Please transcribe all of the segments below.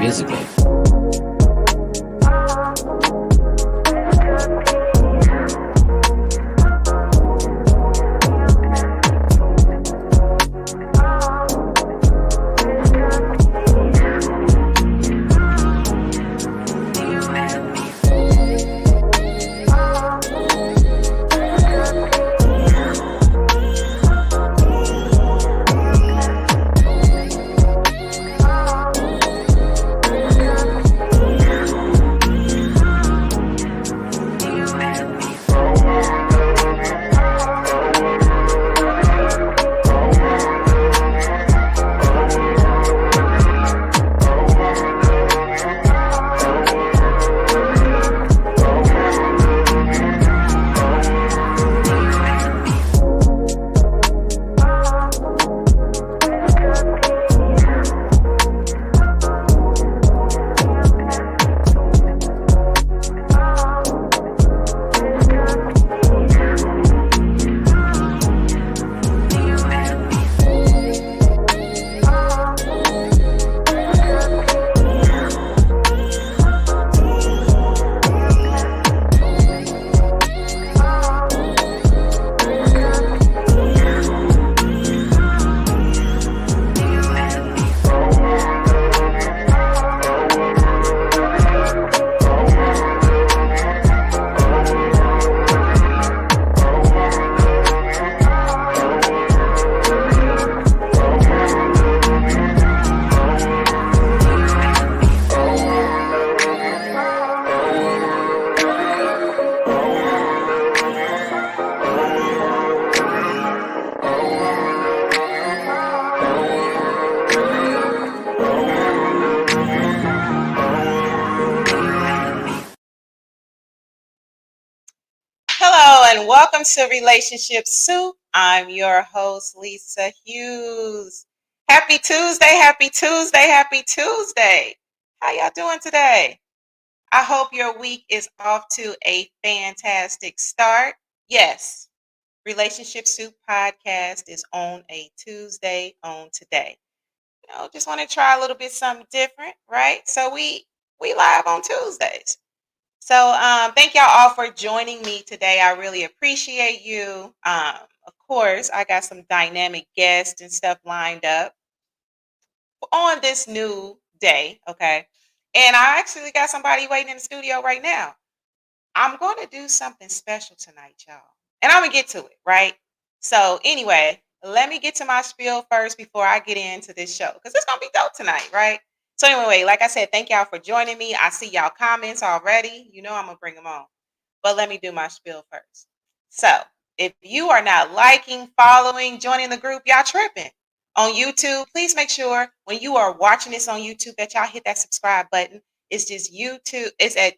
Music. Hello and welcome to Relationship Soup. I'm your host, Lisa Hughes. Happy Tuesday, happy Tuesday, happy Tuesday. How y'all doing today? I hope your week is off to a fantastic start. Yes, Relationship Soup podcast is on a Tuesday on today. Just want to try a little bit something different, right? So we live on Tuesdays. So thank y'all all for joining me today. I really appreciate you. Of course, I got some dynamic guests and stuff lined up on this new day. Okay. And I actually got somebody waiting in the studio right now. I'm going to do something special tonight, y'all. And I'm going to get to it, right? So anyway, let me get to my spiel first before I get into this show because it's going to be dope tonight, right? So anyway, like I said, thank y'all for joining me. I see y'all comments already. I'm going to bring them on. But let me do my spiel first. So if you are not liking, following, joining the group, y'all tripping. On YouTube, please make sure when you are watching this on YouTube that y'all hit that subscribe button. It's just YouTube. It's at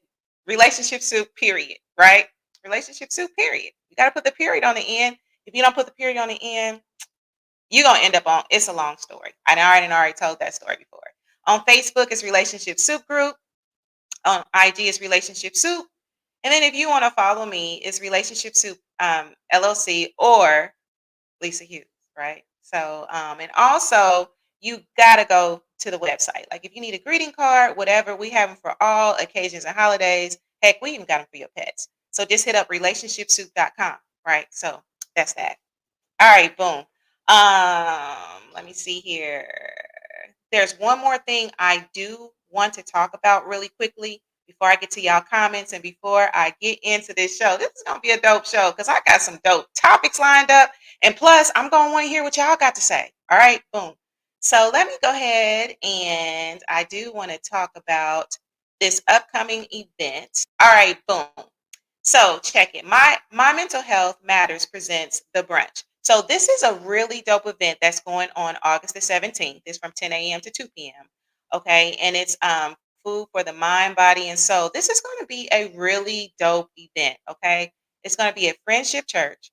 Relationship Soup, period, right? Relationship Soup, period. You got to put the period on the end. If you don't put the period on the end, you're going to end up on, it's a long story. I already told that story before. On Facebook, it's Relationship Soup Group. On IG, it's Relationship Soup. And then if you want to follow me, it's Relationship Soup LLC or Lisa Hughes, right? So, and also you got to go to the website. Like if you need a greeting card, whatever, we have them for all occasions and holidays. Heck, we even got them for your pets. So just hit up RelationshipSoup.com, right? So that's that. All right, boom. Let me see here. There's one more thing I do want to talk about really quickly before I get to y'all comments and before I get into this show. This is going to be a dope show because I got some dope topics lined up. And plus, I'm going to want to hear what y'all got to say. All right, boom. So let me go ahead and I do want to talk about this upcoming event. All right, boom. So check it. My Mental Health Matters presents The Brunch. So this is a really dope event that's going on August the 17th. It's from 10 a.m. to 2 p.m. Okay. And it's food for the mind, body, and soul. This is going to be a really dope event. Okay. It's going to be at Friendship Church,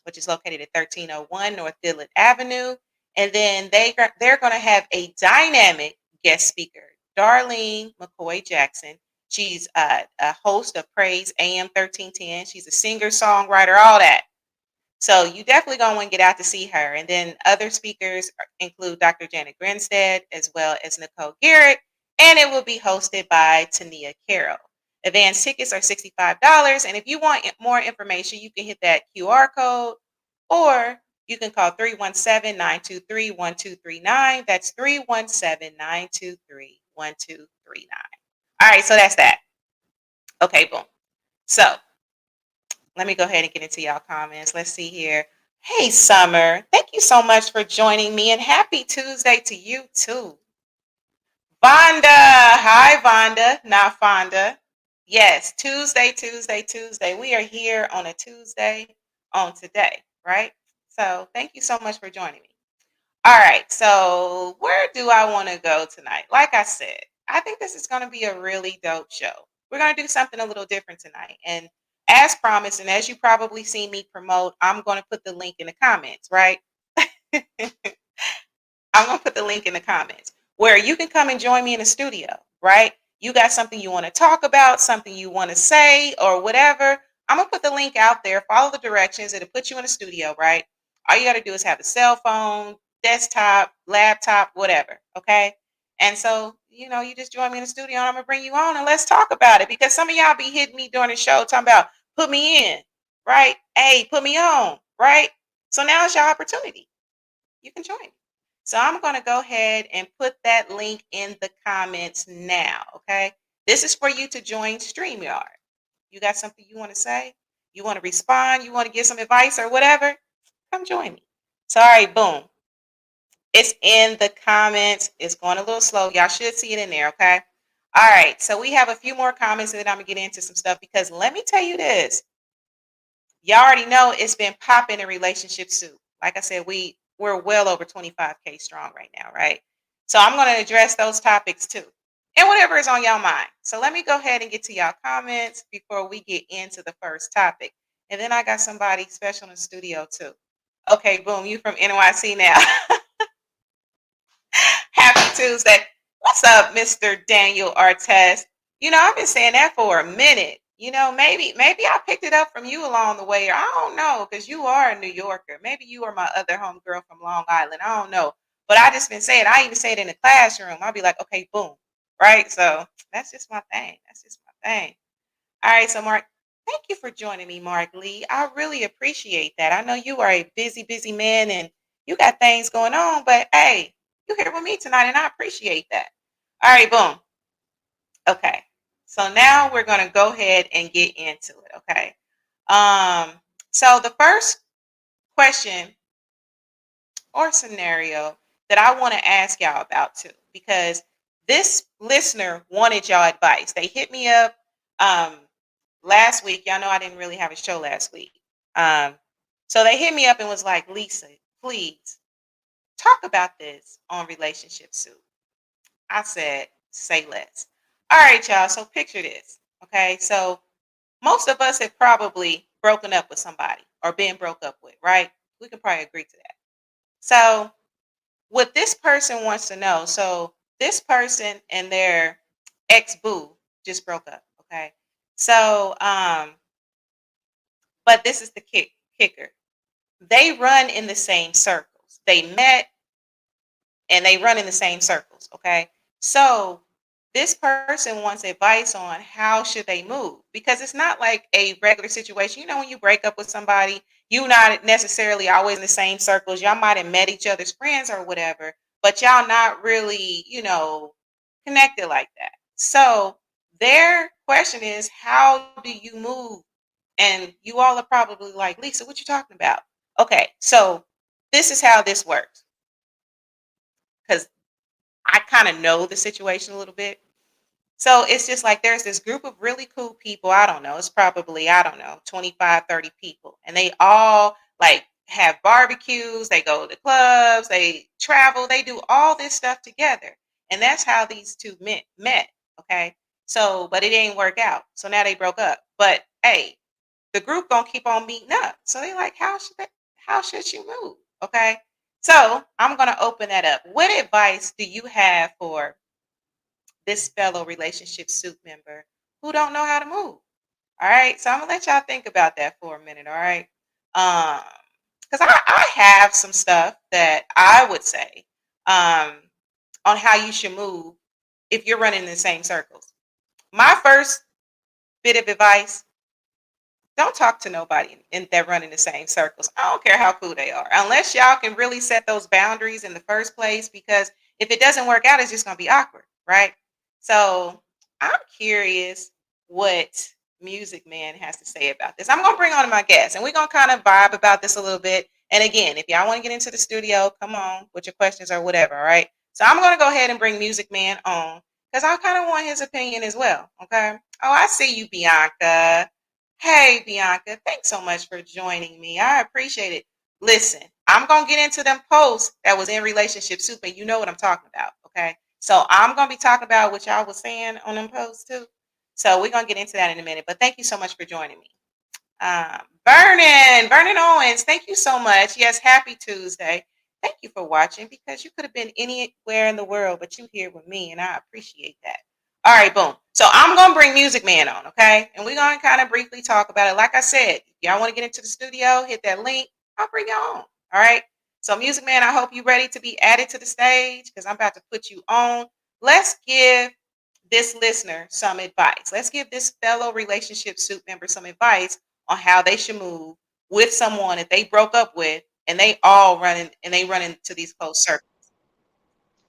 which is located at 1301 North Dillard Avenue. And then they're going to have a dynamic guest speaker, Darlene McCoy Jackson. She's a host of Praise AM 1310. She's a singer, songwriter, all that. So you definitely going to want to get out to see her. And then other speakers include Dr. Janet Grinstead as well as Nicole Garrett. And it will be hosted by Tania Carroll. Advance tickets are $65. And if you want more information, you can hit that QR code or you can call 317-923-1239. That's 317-923-1239. All right, so that's that. Okay, boom. So let me go ahead and get into y'all comments. Let's see here. Hey, Summer. Thank you so much for joining me, and happy Tuesday to you too. Vonda. Hi, Vonda. Not Fonda. Yes, Tuesday, Tuesday, Tuesday. We are here on a Tuesday on today, right? So thank you so much for joining me. All right, so where do I want to go tonight? Like I said, I think this is going to be a really dope show. We're going to do something a little different tonight. And as promised, and as you probably seen me promote, I'm going to put the link in the comments, right? I'm going to put the link in the comments where you can come and join me in the studio, right? You got something you want to talk about, something you want to say, or whatever. I'm going to put the link out there. Follow the directions. It'll put you in the studio, right? All you got to do is have a cell phone, desktop, laptop, whatever. Okay. And so, you just join me in the studio and I'm going to bring you on and let's talk about it because some of y'all be hitting me during the show talking about put me in, right? Hey, put me on, right? So now it's your opportunity. You can join me. So I'm going to go ahead and put that link in the comments now. Okay. This is for you to join StreamYard. You got something you want to say? You want to respond? You want to give some advice or whatever? Come join me. So, all right, boom. It's in the comments. It's going a little slow. Y'all should see it in there. Okay. All right. So we have a few more comments and then I'm going to get into some stuff because let me tell you this. Y'all already know it's been popping in Relationship Soup. Like I said, we're well over 25K strong right now, right? So I'm going to address those topics too. And whatever is on y'all mind. So let me go ahead and get to y'all comments before we get into the first topic. And then I got somebody special in the studio too. Okay, boom, you from NYC now. Happy Tuesday. What's up, Mr. Daniel Artest? I've been saying that for a minute. Maybe I picked it up from you along the way, or I don't know, because you are a New Yorker. Maybe you are my other homegirl from Long Island. I don't know. But I just been saying, I even say it in the classroom. I'll be like, okay, boom. Right? So that's just my thing. That's just my thing. All right, so Mark, thank you for joining me, Mark Lee. I really appreciate that. I know you are a busy, busy man and you got things going on, but hey, you're here with me tonight and I appreciate that. All right, boom. Okay. So now we're going to go ahead and get into it, okay? So the first question or scenario that I want to ask y'all about too, because this listener wanted y'all advice. They hit me up um, last week. Y'all know I didn't really have a show last week. Um, so they hit me up and was like, Lisa, please talk about this on Relationship Soup. I said, say less. All right, y'all. So picture this. Okay. So most of us have probably broken up with somebody or been broke up with, right? We can probably agree to that. So what this person wants to know, so this person and their ex-boo just broke up. Okay. So but this is the kicker. They run in the same circles. They met and they run in the same circles. Okay. So this person wants advice on how should they move because it's not like a regular situation. When you break up with somebody, you not necessarily always in the same circles. Y'all might have met each other's friends or whatever, but y'all not really, connected like that. So their question is, how do you move? And you all are probably like, Lisa, what you talking about? Okay, so this is how this works because I kind of know the situation a little bit. So it's just like there's this group of really cool people. I don't know. It's probably, I don't know, 25, 30 people. And they all like have barbecues. They go to clubs. They travel. They do all this stuff together. And that's how these two met. Okay. So, but it didn't work out. So now they broke up. But hey, the group gonna keep on meeting up. So they like, how should she move? Okay. So I'm gonna open that up. What advice do you have for this fellow relationship soup member who don't know how to move? All right. So I'm gonna let y'all think about that for a minute. All right. because I have some stuff that I would say um, on how you should move if you're running in the same circles. My first bit of advice: don't talk to nobody that run in the same circles. I don't care how cool they are, unless y'all can really set those boundaries in the first place. Because if it doesn't work out, it's just gonna be awkward, right? So I'm curious what Music Man has to say about this. I'm gonna bring on my guest, and we're gonna kind of vibe about this a little bit. And again, if y'all want to get into the studio, come on with your questions or whatever. All right. So I'm gonna go ahead and bring Music Man on because I kind of want his opinion as well. Okay. Oh, I see you, Bianca. Hey, Bianca, thanks so much for joining me. I appreciate it. Listen, I'm going to get into them posts that was in Relationship Soup, and you know what I'm talking about, okay? So I'm going to be talking about what y'all was saying on them posts too. So we're going to get into that in a minute, but thank you so much for joining me. Vernon Owens, thank you so much. Yes, happy Tuesday. Thank you for watching because you could have been anywhere in the world, but you here with me, and I appreciate that. All right, boom. So I'm gonna bring Music Man on, okay? And we're gonna kind of briefly talk about it. Like I said, if y'all want to get into the studio, hit that link. I'll bring y'all on. All right. So Music Man, I hope you're ready to be added to the stage because I'm about to put you on. Let's give this listener some advice. Let's give this fellow Relationship Soup member some advice on how they should move with someone that they broke up with, and they all run into these close circles.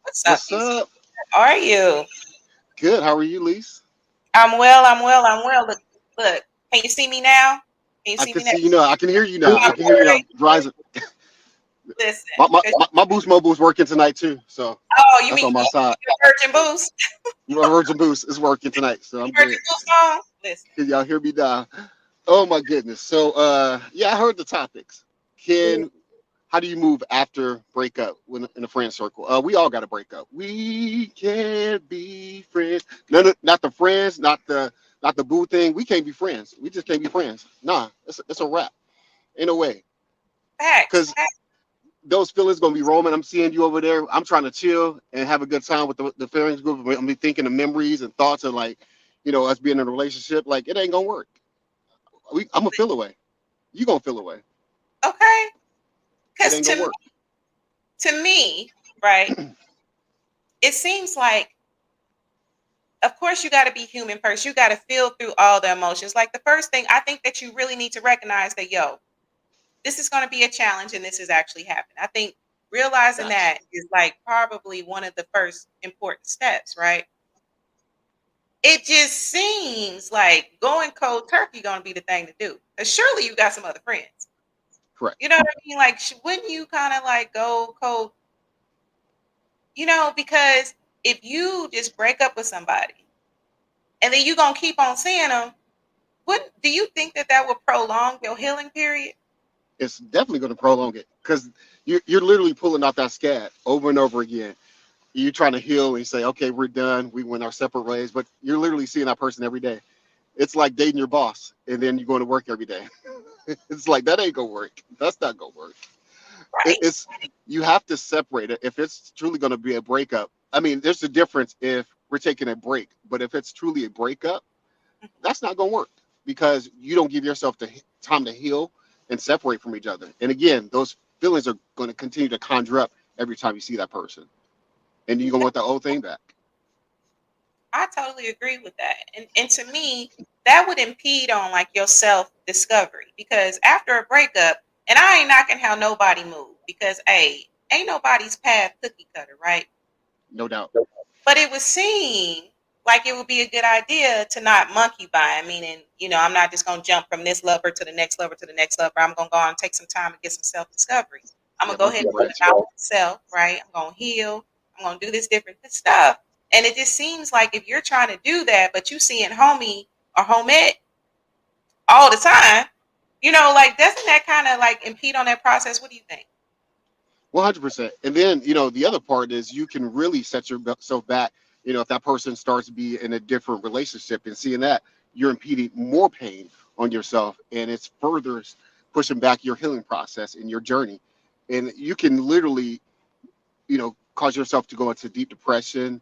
What's up, What's Music? up? How are you? Good. How are you, Lise? I'm well. I'm well. I'm well. Look. Can you see me now? Can you I see can me now? see you now. I can hear you I'm now. I not can hear you now. worried. Verizon. Listen, My, 'cause- my Boost Mobile is working tonight too, so oh, you that's mean on my side. your Virgin Boost? My Virgin Boost is working tonight, so I'm Virgin good. Boost on? Listen. Can y'all hear me now? Oh my goodness. So yeah, I heard the topics. Can How do you move after breakup when in a friend circle? We all got to break up. We can't be friends. Not the friends, not the boo thing. We can't be friends. We just can't be friends. Nah, it's a wrap. In a way, Facts. because those feelings gonna be roaming. I'm seeing you over there. I'm trying to chill and have a good time with the feelings group. I'm be thinking of memories and thoughts of like, us being in a relationship. Like it ain't gonna work. I'm gonna feel away. You gonna feel away. Okay. It Because ain't gonna work. to me, right, it seems like, of course, you got to be human first. You got to feel through all the emotions. Like the first thing, I think that you really need to recognize that, yo, this is going to be a challenge and this is actually happening. I think realizing Facts. that is like probably one of the first important steps, right? It just seems like going cold turkey going to be the thing to do. 'Cause surely you got some other friends. Correct. You know what I mean? Like, wouldn't you kind of like go cold? Because if you just break up with somebody and then you gonna keep on seeing them, what do you think that would prolong your healing period? It's definitely gonna prolong it because you're literally pulling out that scat over and over again. You're trying to heal and say, okay, we're done. We went our separate ways, but you're literally seeing that person every day. It's like dating your boss and then you're going to work every day. It's like that ain't gonna work. That's not gonna work. Right. It's You have to separate it if it's truly gonna be a breakup. I mean, there's a difference if we're taking a break, but if it's truly a breakup, that's not gonna work because you don't give yourself the time to heal and separate from each other. And again, those feelings are going to continue to conjure up every time you see that person, and you're gonna want the old thing back. I totally agree with that. And to me, that would impede on like your self discovery because after a breakup, and I ain't knocking how nobody moved because ain't nobody's path cookie cutter, right? No doubt. But it would seem like it would be a good idea to not monkey by. Meaning, I'm not just gonna jump from this lover to the next lover to the next lover. I'm gonna go and take some time and get some self discovery. I'm gonna Yeah, go ahead monkey and put it bridge. out myself, right? I'm gonna heal. I'm gonna do this different stuff. And it just seems like if you're trying to do that, but you seeing homie or homette all the time, like doesn't that kind of like impede on that process? What do you think? 100%. And then the other part is you can really set yourself back. If that person starts to be in a different relationship and seeing that, you're impeding more pain on yourself, and it's further pushing back your healing process and your journey. And you can literally cause yourself to go into deep depression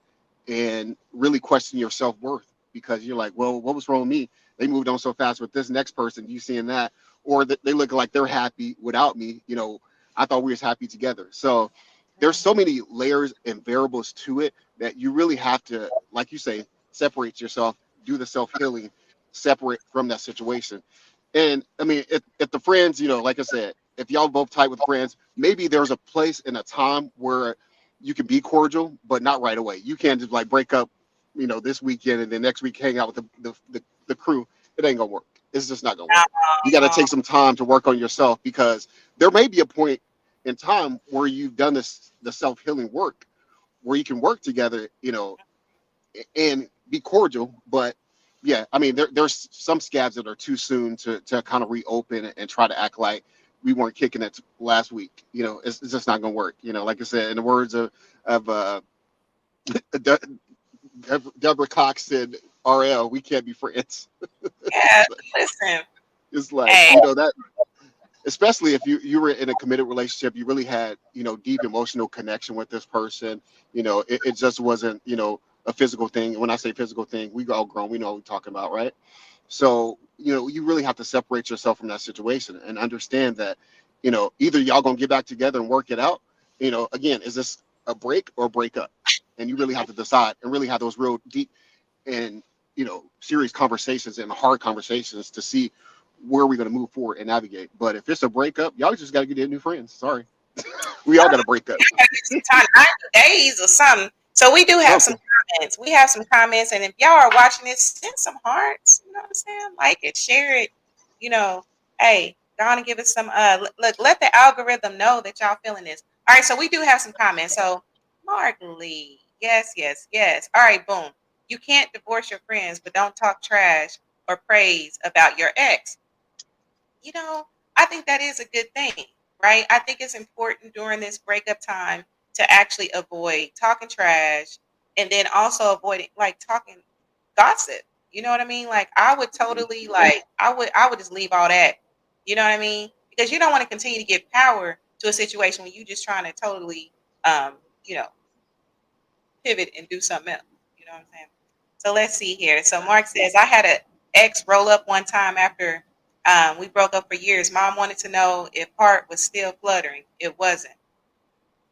and really question your self worth because you're like, well, what was wrong with me? They moved on so fast with this next person. You seeing that, or that they look like they're happy without me. I thought we was happy together. So there's so many layers and variables to it that you really have to, like you say, separate yourself, do the self healing, separate from that situation. And I mean, if the friends, like I said, if y'all both tight with friends, maybe there's a place and a time where you can be cordial, but not right away. You can't just like break up, this weekend and then next week hang out with the crew. It ain't gonna work. It's just not gonna work. You got to take some time to work on yourself, because there may be a point in time where you've done the self healing work, where you can work together, and be cordial. But yeah, I mean, there's some scabs that are too soon to kind of reopen and try to act like we weren't kicking it last week. It's just not gonna work. Like I said, in the words of Deborah Cox and RL, we can't be friends. Yeah, listen. It's like, Hey, that, especially if you were in a committed relationship, you really had, deep emotional connection with this person. It just wasn't, a physical thing. When I say physical thing, we all grown, we know what we're talking about, right? So, you really have to separate yourself from that situation and understand that, either y'all gonna get back together and work it out. Again, is this a break or break up? And you really have to decide and really have those real deep and, serious conversations and hard conversations to see where we're going to move forward and navigate. But if it's a breakup, y'all just got to get new friends. Sorry. We all got to break up. some time, 90 days or something. So we do have some comments. We have some comments, and if y'all are watching this, send some hearts. You know what I'm saying? Like it, share it. Hey, go on and give us some. Look, let the algorithm know that y'all feeling this. All right, so we do have some comments. So Mark Lee, yes, yes, yes. All right, boom. You can't divorce your friends, but don't talk trash or praise about your ex. I think that is a good thing, right? I think it's important during this breakup time to actually avoid talking trash, and then also avoiding like talking gossip. You know what I mean? Like I would totally I would just leave all that. You know what I mean? Because you don't want to continue to give power to a situation when you just trying to totally um, you know, pivot and do something else. You know what I'm saying? So let's see here. So Mark says, I had an ex roll up one time after we broke up for years. Mom wanted to know if heart was still fluttering. It wasn't.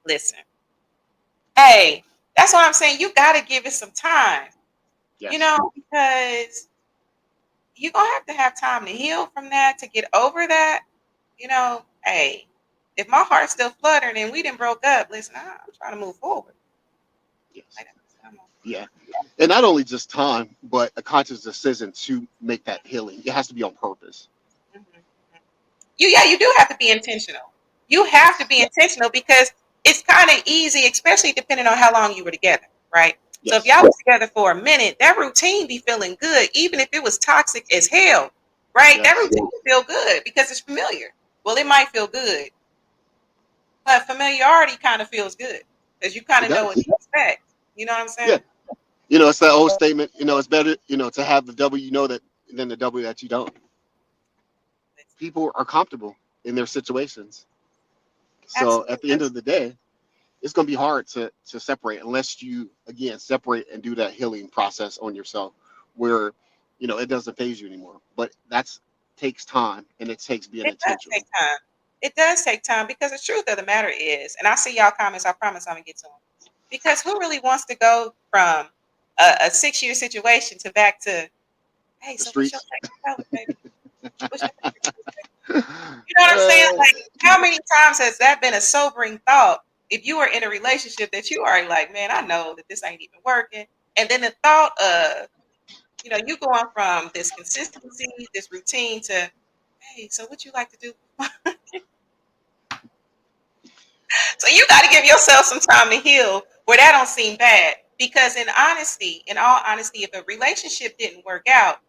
Listen, hey, that's what I'm saying. You got to give it some time, Yes. because you're going to have time to heal from that, to get over that. Hey, if my heart's still fluttering and we didn't broke up, listen, I'm trying to move forward. Yes. Yeah. And not only just time, but a conscious decision to make that healing. It has to be on purpose. Mhm. You do have to be intentional. You have to be intentional because it's kind of easy, especially depending on how long you were together, right? So if Yes. y'all was together for a minute, that routine be feeling good, even if it was toxic as hell, right? That Yes. routine feel good because it's familiar. Well, it might feel good, but familiarity kind of feels good because you kind It of know what does. to expect. You know what I'm Yeah. saying? It's that old statement, it's better, to have the W that than the W that you don't. People are comfortable in their situations. So at the Absolutely. end of the day, it's going to be hard to separate unless you again separate and do that healing process on yourself, where it doesn't phase you anymore. But that's takes time, and it takes being It does take intentional. time. It does take time because the truth of the matter is, and I see y'all comments, I promise I'm gonna get to them. Because who really wants to go from a 6-year situation to back to, hey, The so what's your streets. favorite color, baby? What's your favorite color, baby? You know what I'm saying? uh, Like, how many times has that been a sobering thought? If you were in a relationship that you are like, man, I know that this ain't even working. And then the thought of, you going from this consistency, this routine to, hey, so what you like to do? So you got to give yourself some time to heal where that don't seem bad. Because in all honesty, if a relationship didn't work out,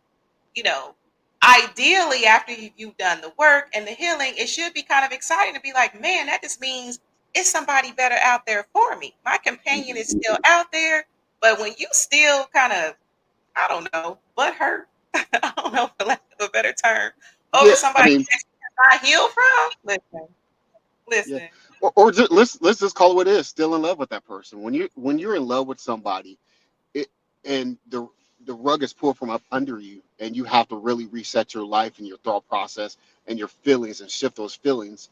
you know, ideally after you've done the work and the healing, it should be kind of exciting to be like, man, that just means it's somebody better out there for me. My companion is still out there. But when you still kind of, I don't know, butt hurt, I don't know for lack of a better term, over yeah, I somebody mean, that you cannot heal from, yeah, listen. or just, let's just call it what it is. Still in love with that person. When you're in love with somebody, it and the rug is pulled from up under you, and you have to really reset your life and your thought process and your feelings and shift those feelings.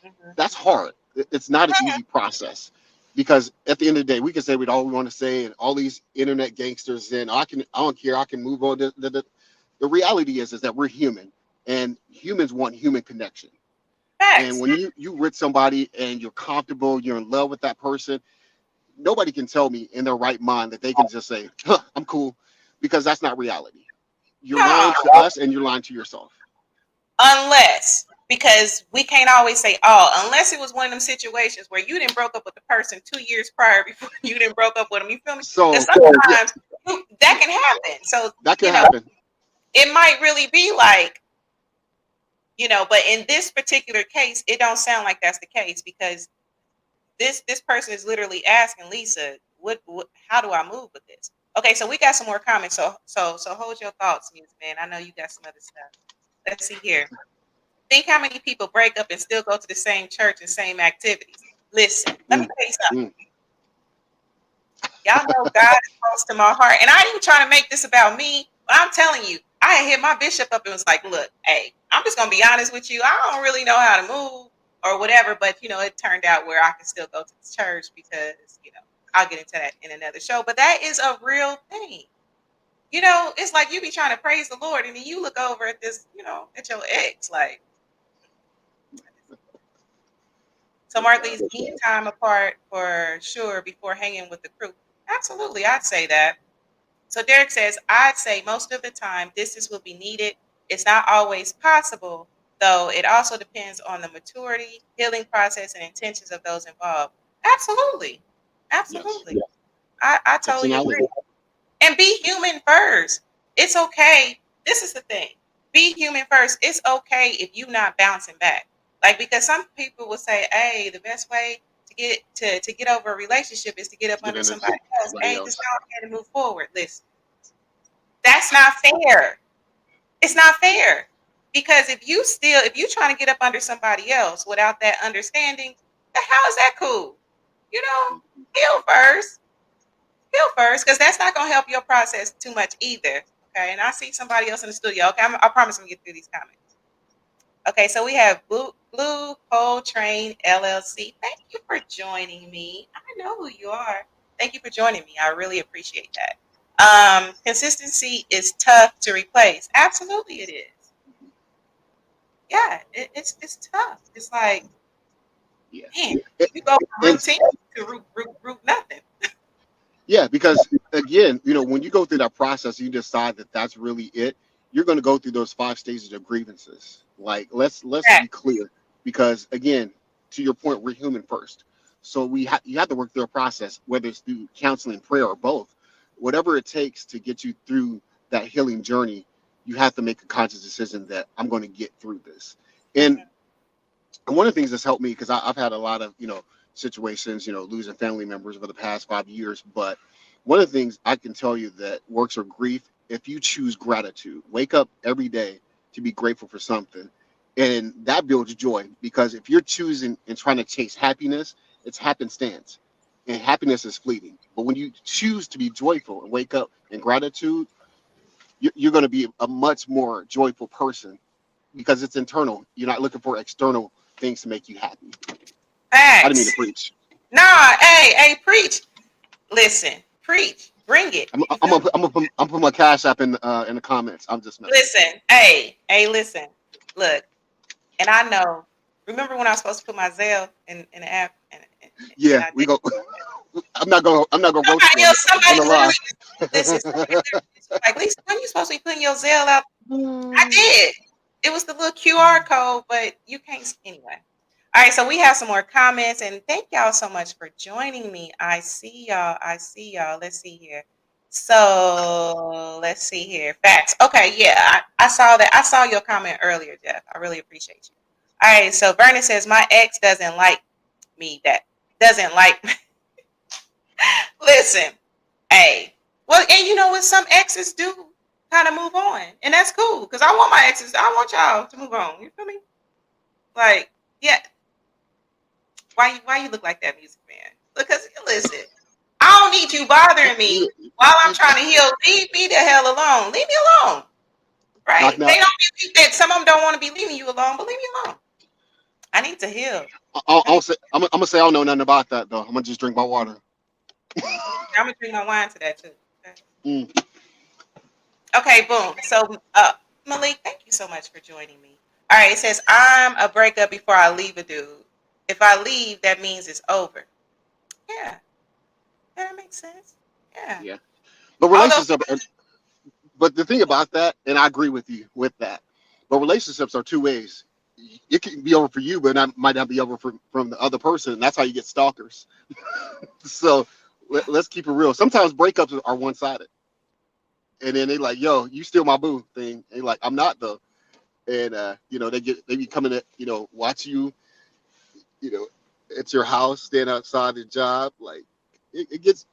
Mhm. That's hard. It's not an easy process, because at the end of the day, we can say what all we want to say, and all these internet gangsters, and I don't care, I can move on. The reality is that we're human, and humans want human connection. And Facts. when you with somebody and you're comfortable, you're in love with that person, nobody can tell me in their right mind that they can just say, huh, I'm cool, because that's not reality. You're No, lying to us and you're lying to yourself. unless, because we can't always say all, unless it was one of them situations where you didn't broke up with the person 2 years prior before you didn't broke up with them. You feel me? Because So yeah, sometimes that yeah, can happen. So that can you know, happen. it might really be like, but in this particular case, it don't sound like that's the case, because this person is literally asking Lisa, what how do I move with this? Okay, so we got some more comments. So hold your thoughts, Music Man. I know you got some other stuff. Let's see here. Think how many people break up and still go to the same church and same activities. Listen, let me Mm, tell you something. mm, Y'all know God is close to my heart. And I ain't even trying to make this about me, but I'm telling you, I had hit my bishop up and was like, look, hey, I'm just going to be honest with you. I don't really know how to move or whatever, but, it turned out where I can still go to this church because, I'll get into that in another show. But that is a real thing. It's like you be trying to praise the Lord and then you look over at this, at your ex, like, so that's are right. these need time apart for sure before hanging with the crew? Absolutely, I'd say that. So Derek says, I'd say most of the time distance will be needed. It's not always possible, though it also depends on the maturity, healing process, and intentions of those involved. Absolutely. Yes, Absolutely. I totally agree. personality. And be human first. It's okay. This is the thing. Be human first. It's okay if you not bouncing back. Like, because some people will say, hey, the best way to get over a relationship is to get up Get under into somebody else. somebody Ain't this else. not okay to move forward? Listen, that's not fair. It's not fair. Because if you trying to get up under somebody else without that understanding, how is that cool? You know, heal first. Heal first, because that's not going to help your process too much either. Okay. And I see somebody else in the studio. Okay. I promise I'm going to get through these comments. Okay. So we have Blue Coal Train LLC. Thank you for joining me. I know who you are. Thank you for joining me. I really appreciate that. Consistency is tough to replace. Absolutely, it is. Yeah, it's tough. It's like, Yeah. man, And, you go from and routine to root nothing. yeah, because again, when you go through that process, you decide that that's really it. You're going to go through those 5 stages of grievances. Like, let's Yeah. be clear, because again, to your point, we're human first. So you have to work through a process, whether it's through counseling, prayer, or both. Whatever it takes to get you through that healing journey, you have to make a conscious decision that I'm going to get through this. And Mhm. one of the things that's helped me, because I've had a lot of situations, losing family members over the past 5 years. But one of the things I can tell you that works for grief, if you choose gratitude, wake up every day to be grateful for something, and that builds joy. Because if you're choosing and trying to chase happiness, it's happenstance, and happiness is fleeting. But when you choose to be joyful and wake up in gratitude, you're going to be a much more joyful person, because it's internal. You're not looking for external things to make you happy. I didn't mean to Facts. preach. Nah, hey, preach. Listen, preach. Bring it. I'm, You I'm feel gonna me? put, I'm gonna put, I'm put my cash app in the comments. I'm just messing. Listen, hey, listen. Look, and I know. Remember when I was supposed to put my Zelle in the app, and Yeah, I we did. go. I'm not gonna roast you on Somebody the literally, live. listen. Somebody literally was like, Lisa, when you supposed to be putting your Zelle out? I did. It was the little QR code, but you can't anyway. All right, so we have some more comments, and thank y'all so much for joining me. I see y'all. I see y'all. Let's see here. So let's see here. Facts. Okay, yeah, I saw that. I saw your comment earlier, Jeff. I really appreciate you. All right, so Vernon says my ex doesn't like me. That doesn't like. Listen, hey, well, and you know what? Some exes do kind of move on, and that's cool because I want my exes. I want y'all to move on. You feel me? Like, yeah. Why you look like that, Music Man? Because listen, I don't need you bothering me while I'm trying to heal, leave me the hell alone. Leave me alone. Knock Right? They knock. don't believe that. Some of them don't want to be leaving you alone, but leave me alone. I need to heal. I I'll need. say I'm gonna say I don't know nothing about that though. I'm gonna just drink my water. I'm gonna drink my wine to that too. Okay. Mm. Okay. Boom. So, Malik, thank you so much for joining me. All right. It says I'm a breakup before I leave a dude. If I leave, that means it's over. Yeah. Yeah, that makes sense. Yeah. Yeah, but Although, but the thing about that, and I agree with you with that, but relationships are two ways. It can be over for you, but it might not be over from the other person. And that's how you get stalkers. So let's keep it real. Sometimes breakups are one sided, and then they like, "Yo, you still my boo" thing. And like, I'm not though. And they be coming at watch you, you know, at your house, stand outside the job. Like it gets,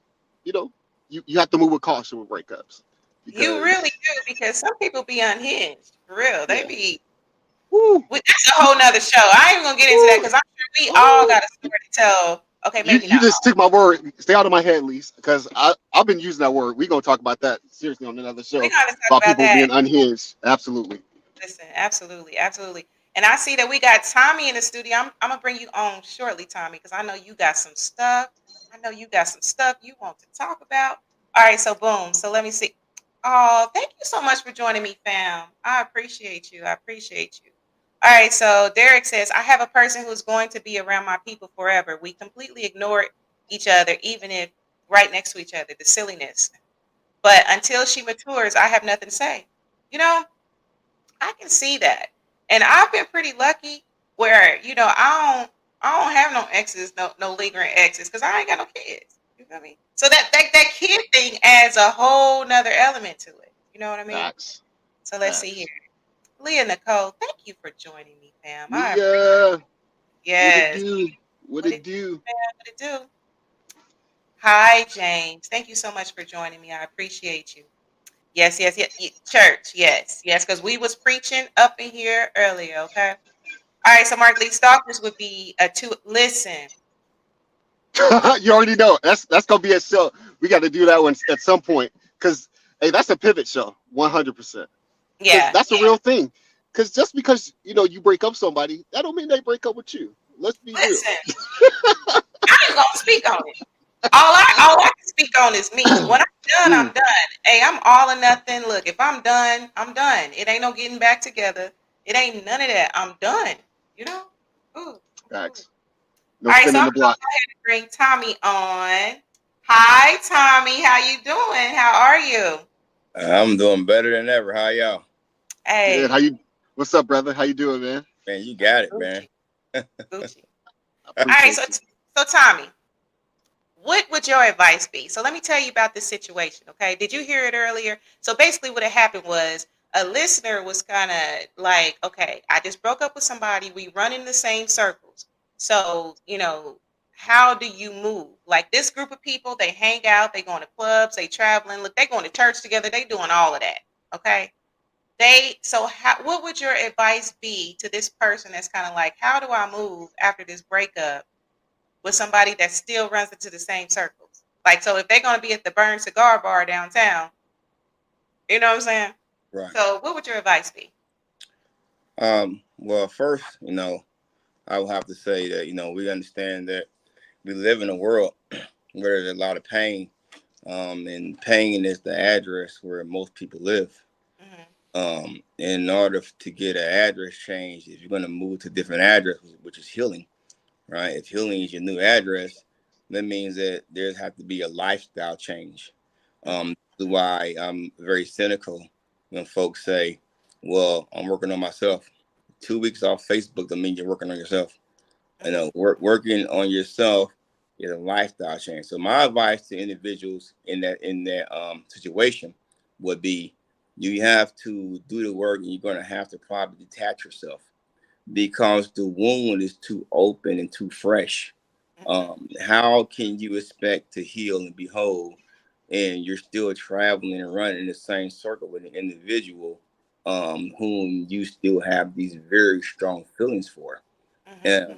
you know, you have to move with caution with breakups you really because do because some people be unhinged. For real. They yeah, be. woo, That's a whole nother show. I ain't gonna get into that woo, because I'm sure we all oh. got a story to tell. Okay, You maybe you not just all. took my word. Stay out of my head, Lise, because I've been using that word. We're gonna talk about that seriously on another We're show gonna talk about about people that. being unhinged. Absolutely. Listen, absolutely, absolutely. And I see that we got Tommy in the studio. I'm gonna bring you on shortly, Tommy, because I know you got some stuff. I know you got some stuff you want to talk about. All right, so boom. So let me see. Oh, thank you so much for joining me, fam. I appreciate you. I appreciate you. All right, so Derek says, I have a person who's going to be around my people forever. We completely ignore each other, even if right next to each other, the silliness. But until she matures, I have nothing to say. You know, I can see that. And I've been pretty lucky where, I don't have no exes, no lingering exes, because I ain't got no kids. You feel me? So that kid thing adds a whole nother element to it. You know what I mean? Facts. So let's see here. Facts. Leah Nicole, thank you for joining me, fam. I appreciate Leah, it. what it Yes. do? What What it it do, do? fam? What it do? Hi, James. Thank you so much for joining me. I appreciate you. Yes, yes, yes. Church, yes, yes, because we was preaching up in here earlier, okay? All right, so Mark Lee Stalkers would be a two. Listen, You already know. That's gonna be a show. We got to do that one at some point because hey, that's a pivot show, 100%. Because yeah, that's a real thing. Because just because you break up somebody, that don't mean they break up with you. Let's be real. listen. I ain't gonna speak on it. All I can speak on is me. When I'm done, Mm, I'm done. Hey, I'm all or nothing. Look, if I'm done, I'm done. It ain't no getting back together. It ain't none of that. I'm done. You know? Ooh, ooh. facts. No All right, so spinning I'm the block. gonna bring Tommy on. Hi, Tommy. How you doing? How are you? I'm doing better than ever. How y'all? Good. How Hey, you? What's up, brother? How you doing, man? Man, you got it, man. Gucci, Gucci. I All right, appreciate you. so Tommy, what would your advice be? So let me tell you about this situation, okay? Did you hear it earlier? So basically, what had happened was a listener was kind of like, okay, I just broke up with somebody. We run in the same circles. So, how do you move? Like this group of people, they hang out, they going to clubs, they traveling, look, they going to church together, they doing all of that, okay? What would your advice be to this person that's kind of like, how do I move after this breakup with somebody that still runs into the same circles? Like, so if they're going to be at the Burn Cigar Bar downtown, you know what I'm saying? Right. So, what would your advice be? Well, first, I will have to say that, we understand that we live in a world where there's a lot of pain. And pain is the address where most people live. Hmm. In order to get an address change, if you're going to move to a different address, which is healing, right? If healing is your new address, that means that there's have to be a lifestyle change. Hmm. This is why I'm very cynical when folks say, "Well, I'm working on myself." 2 weeks off Facebook doesn't mean you're working on yourself. Hmm. Working on yourself is a lifestyle change. So my advice to individuals in that situation would be, you have to do the work, and you're going to have to probably detach yourself because the wound is too open and too fresh. Hmm. How can you expect to heal and be whole, and you're still traveling and running in the same circle with an individual whom you still have these very strong feelings for? Hmm.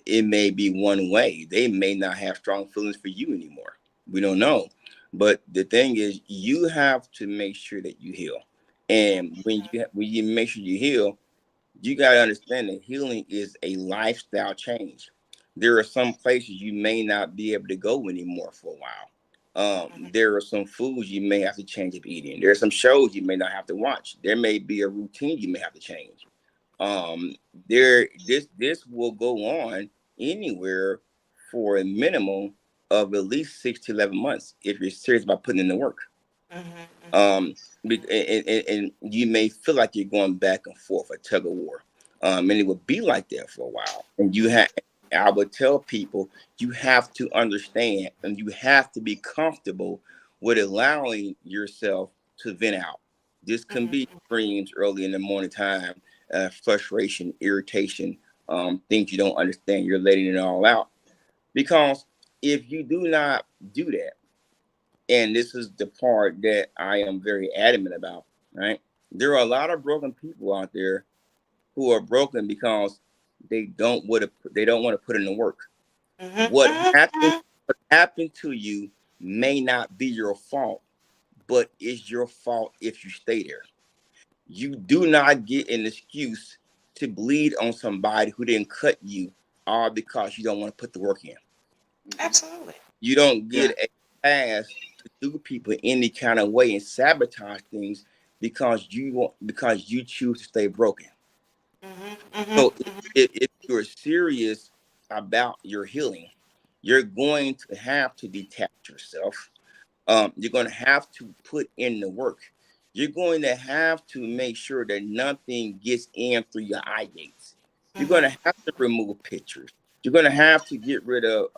It may be one way. They may not have strong feelings for you anymore. We don't know. But the thing is, you have to make sure that you heal. And when you make sure you heal, you got to understand that healing is a lifestyle change. There are some places you may not be able to go anymore for a while. There are some foods you may have to change up eating. There are some shows you may not have to watch. There may be a routine you may have to change. Um, this will go on anywhere for a minimum of at least 6 to 11 months if you're serious about putting in the work. Um, and you may feel like you're going back and forth, a tug of war. And it would be like that for a while. And I would tell people, you have to understand and you have to be comfortable with allowing yourself to vent out. This can be dreams early in the morning time, frustration, irritation, things you don't understand. You're letting it all out. Because if you do not do that, and this is the part that I am very adamant about, right? There are a lot of broken people out there who are broken because they don't want to put in the work. What happened to you may not be your fault, but it's your fault if you stay there. You do not get an excuse to bleed on somebody who didn't cut you, all because you don't want to put the work in. Absolutely. You don't get a pass to do people any kind of way and sabotage things because you choose to stay broken. So if you're serious about your healing, you're going to have to detach yourself. You're going to have to put in the work. You're going to have to make sure that nothing gets in through your eye gates. You're going to have to remove pictures. You're going to have to get rid of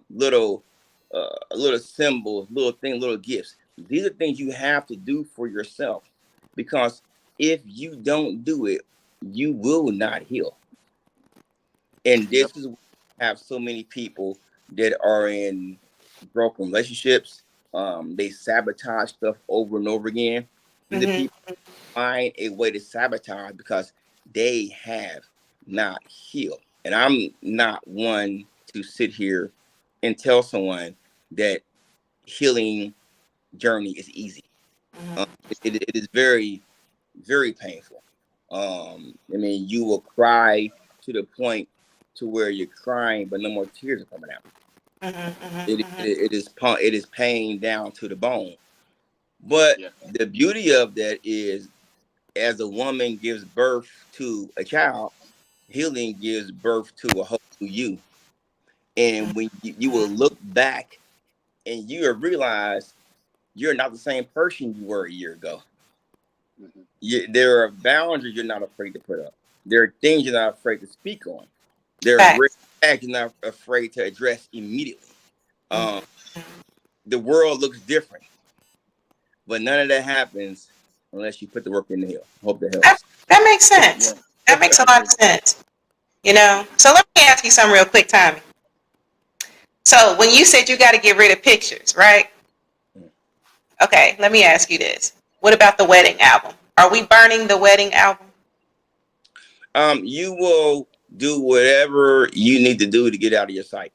little symbols, little gifts. These are things you have to do for yourself, because if you don't do it, you will not heal. And this is why we have so many people that are in broken relationships. They sabotage stuff over and over again. And the people find a way to sabotage because they have not healed. And I'm not one to sit here and tell someone that healing journey is easy. It is very, very painful. I mean, you will cry to the point to where you're crying, but no more tears are coming out. It is pain down to the bone. But the beauty of that is, as a woman gives birth to a child, healing gives birth to a whole new you. And when you will look back and you will realize you're not the same person you were a year ago. There are boundaries you're not afraid to put up. There are things you're not afraid to speak on. There are red flags you're not afraid to address immediately. The world looks different, but none of that happens unless you put the work in the hill. Hope that helps. That makes sense. That makes a lot of sense. You know, so let me ask you something real quick, Tommy. So when you said you got to get rid of pictures, right? Okay, let me ask you this. What about the wedding album? Are we burning the wedding album? You will do whatever you need to do to get out of your sight.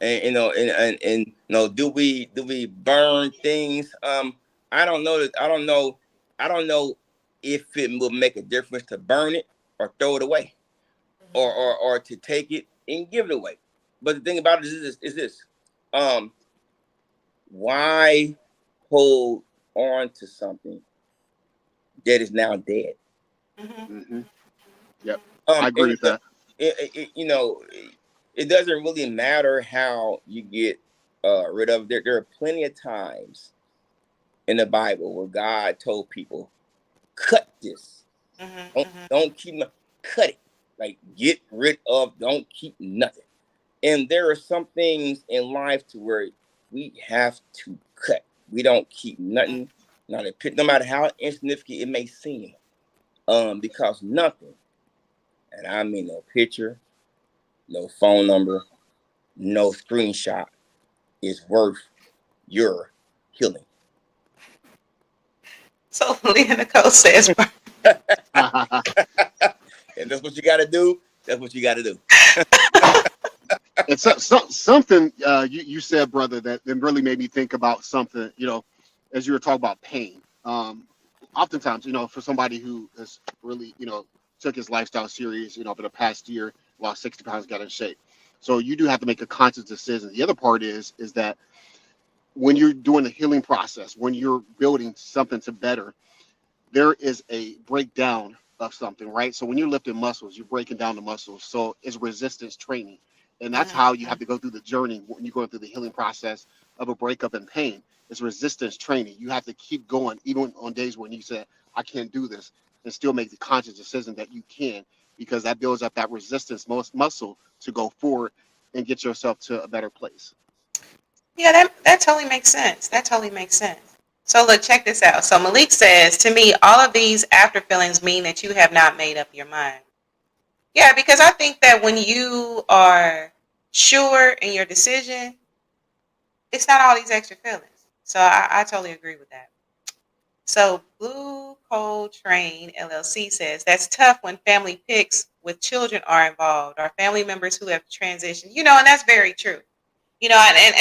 And you know, do we burn things? I don't know. I don't know if it will make a difference to burn it or throw it away, or to take it and give it away. But the thing about it is this: why hold on to something that is now dead? Yep, I agree with that. You know, it doesn't really matter how you get rid of it. There are plenty of times in the Bible where God told people, cut this. Don't keep cut it. Like, get rid of, don't keep nothing. And there are some things in life to where we have to cut. We don't keep nothing, no matter how insignificant it may seem. Because nothing, and I mean no picture, no phone number, no screenshot, is worth your healing. So Leah Nicole says, and that's what you got to do. That's what you got to do. It's something you said, brother, that really made me think about something. As you were talking about pain. Oftentimes, for somebody who has really, took his lifestyle serious, for the past year, lost 60 pounds, got in shape. So you do have to make a conscious decision. The other part is that when you're doing the healing process, when you're building something to better, there is a breakdown of something, right? So when you're lifting muscles, you're breaking down the muscles. So it's resistance training. And that's how you have to go through the journey when you're going through the healing process of a breakup and pain. It's resistance training. You have to keep going, even on days when you say, I can't do this, and still make the conscious decision that you can, because that builds up that resistance muscle to go forward and get yourself to a better place. Yeah, that totally makes sense. That totally makes sense. So look, check this out. So Malik says, to me, all of these after feelings mean that you have not made up your mind. Yeah, because I think that when you are sure in your decision, it's not all these extra feelings. So I totally agree with that. So Blue Coal Train LLC says, that's tough when family pics with children are involved or family members who have transitioned. And that's very true. And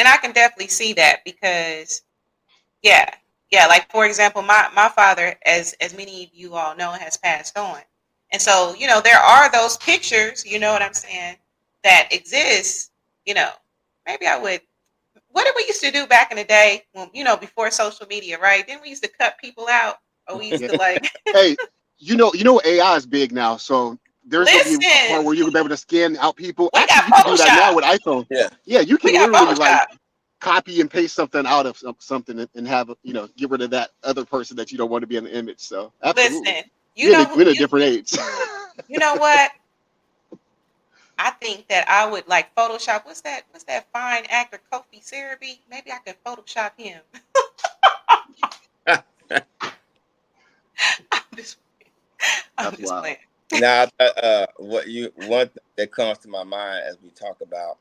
I can definitely see that because yeah, yeah. Like for example, my father, as many of you all know, has passed on, and so there are those pictures. You know what I'm saying? That exist. You know, maybe I would. What did we used to do back in the day when before social media, right? Then we used to cut people out, or we used to like Hey, AI is big now, so there's gonna be a part listen. where you'll be able to scan out people. We Actually, got you can do that now Photoshop. with iPhone. Yeah. Yeah, you We can got literally like Photoshop. copy and paste something out of something and have get rid of that other person that you don't want to be in the image. So absolutely, Listen, you we're in know a, who we're in a different age. you know what? I think that I would like Photoshop. What's that fine actor Kofi Sarabi? Maybe I could Photoshop him. I'm just, I'm That's just wild. playing. Now, one thing that comes to my mind as we talk about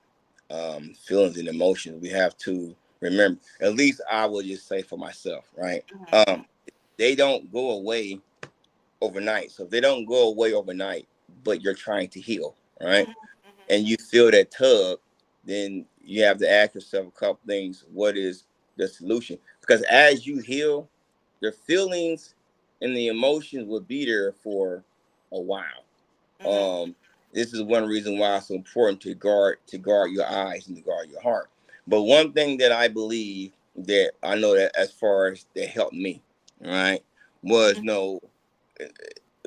feelings and emotions, we have to remember. At least I will just say for myself, right? Mhm, They don't go away overnight. So if they don't go away overnight, but you're trying to heal, right? mhm, mhm, And you feel that tug, then you have to ask yourself a couple things. What is the solution? Because as you heal, the feelings and the emotions will be there for a while. mhm. Um, this is one reason why it's so important to guard your eyes and to guard your heart. But one thing that I believe that I know that as far as that helped me, right, was no,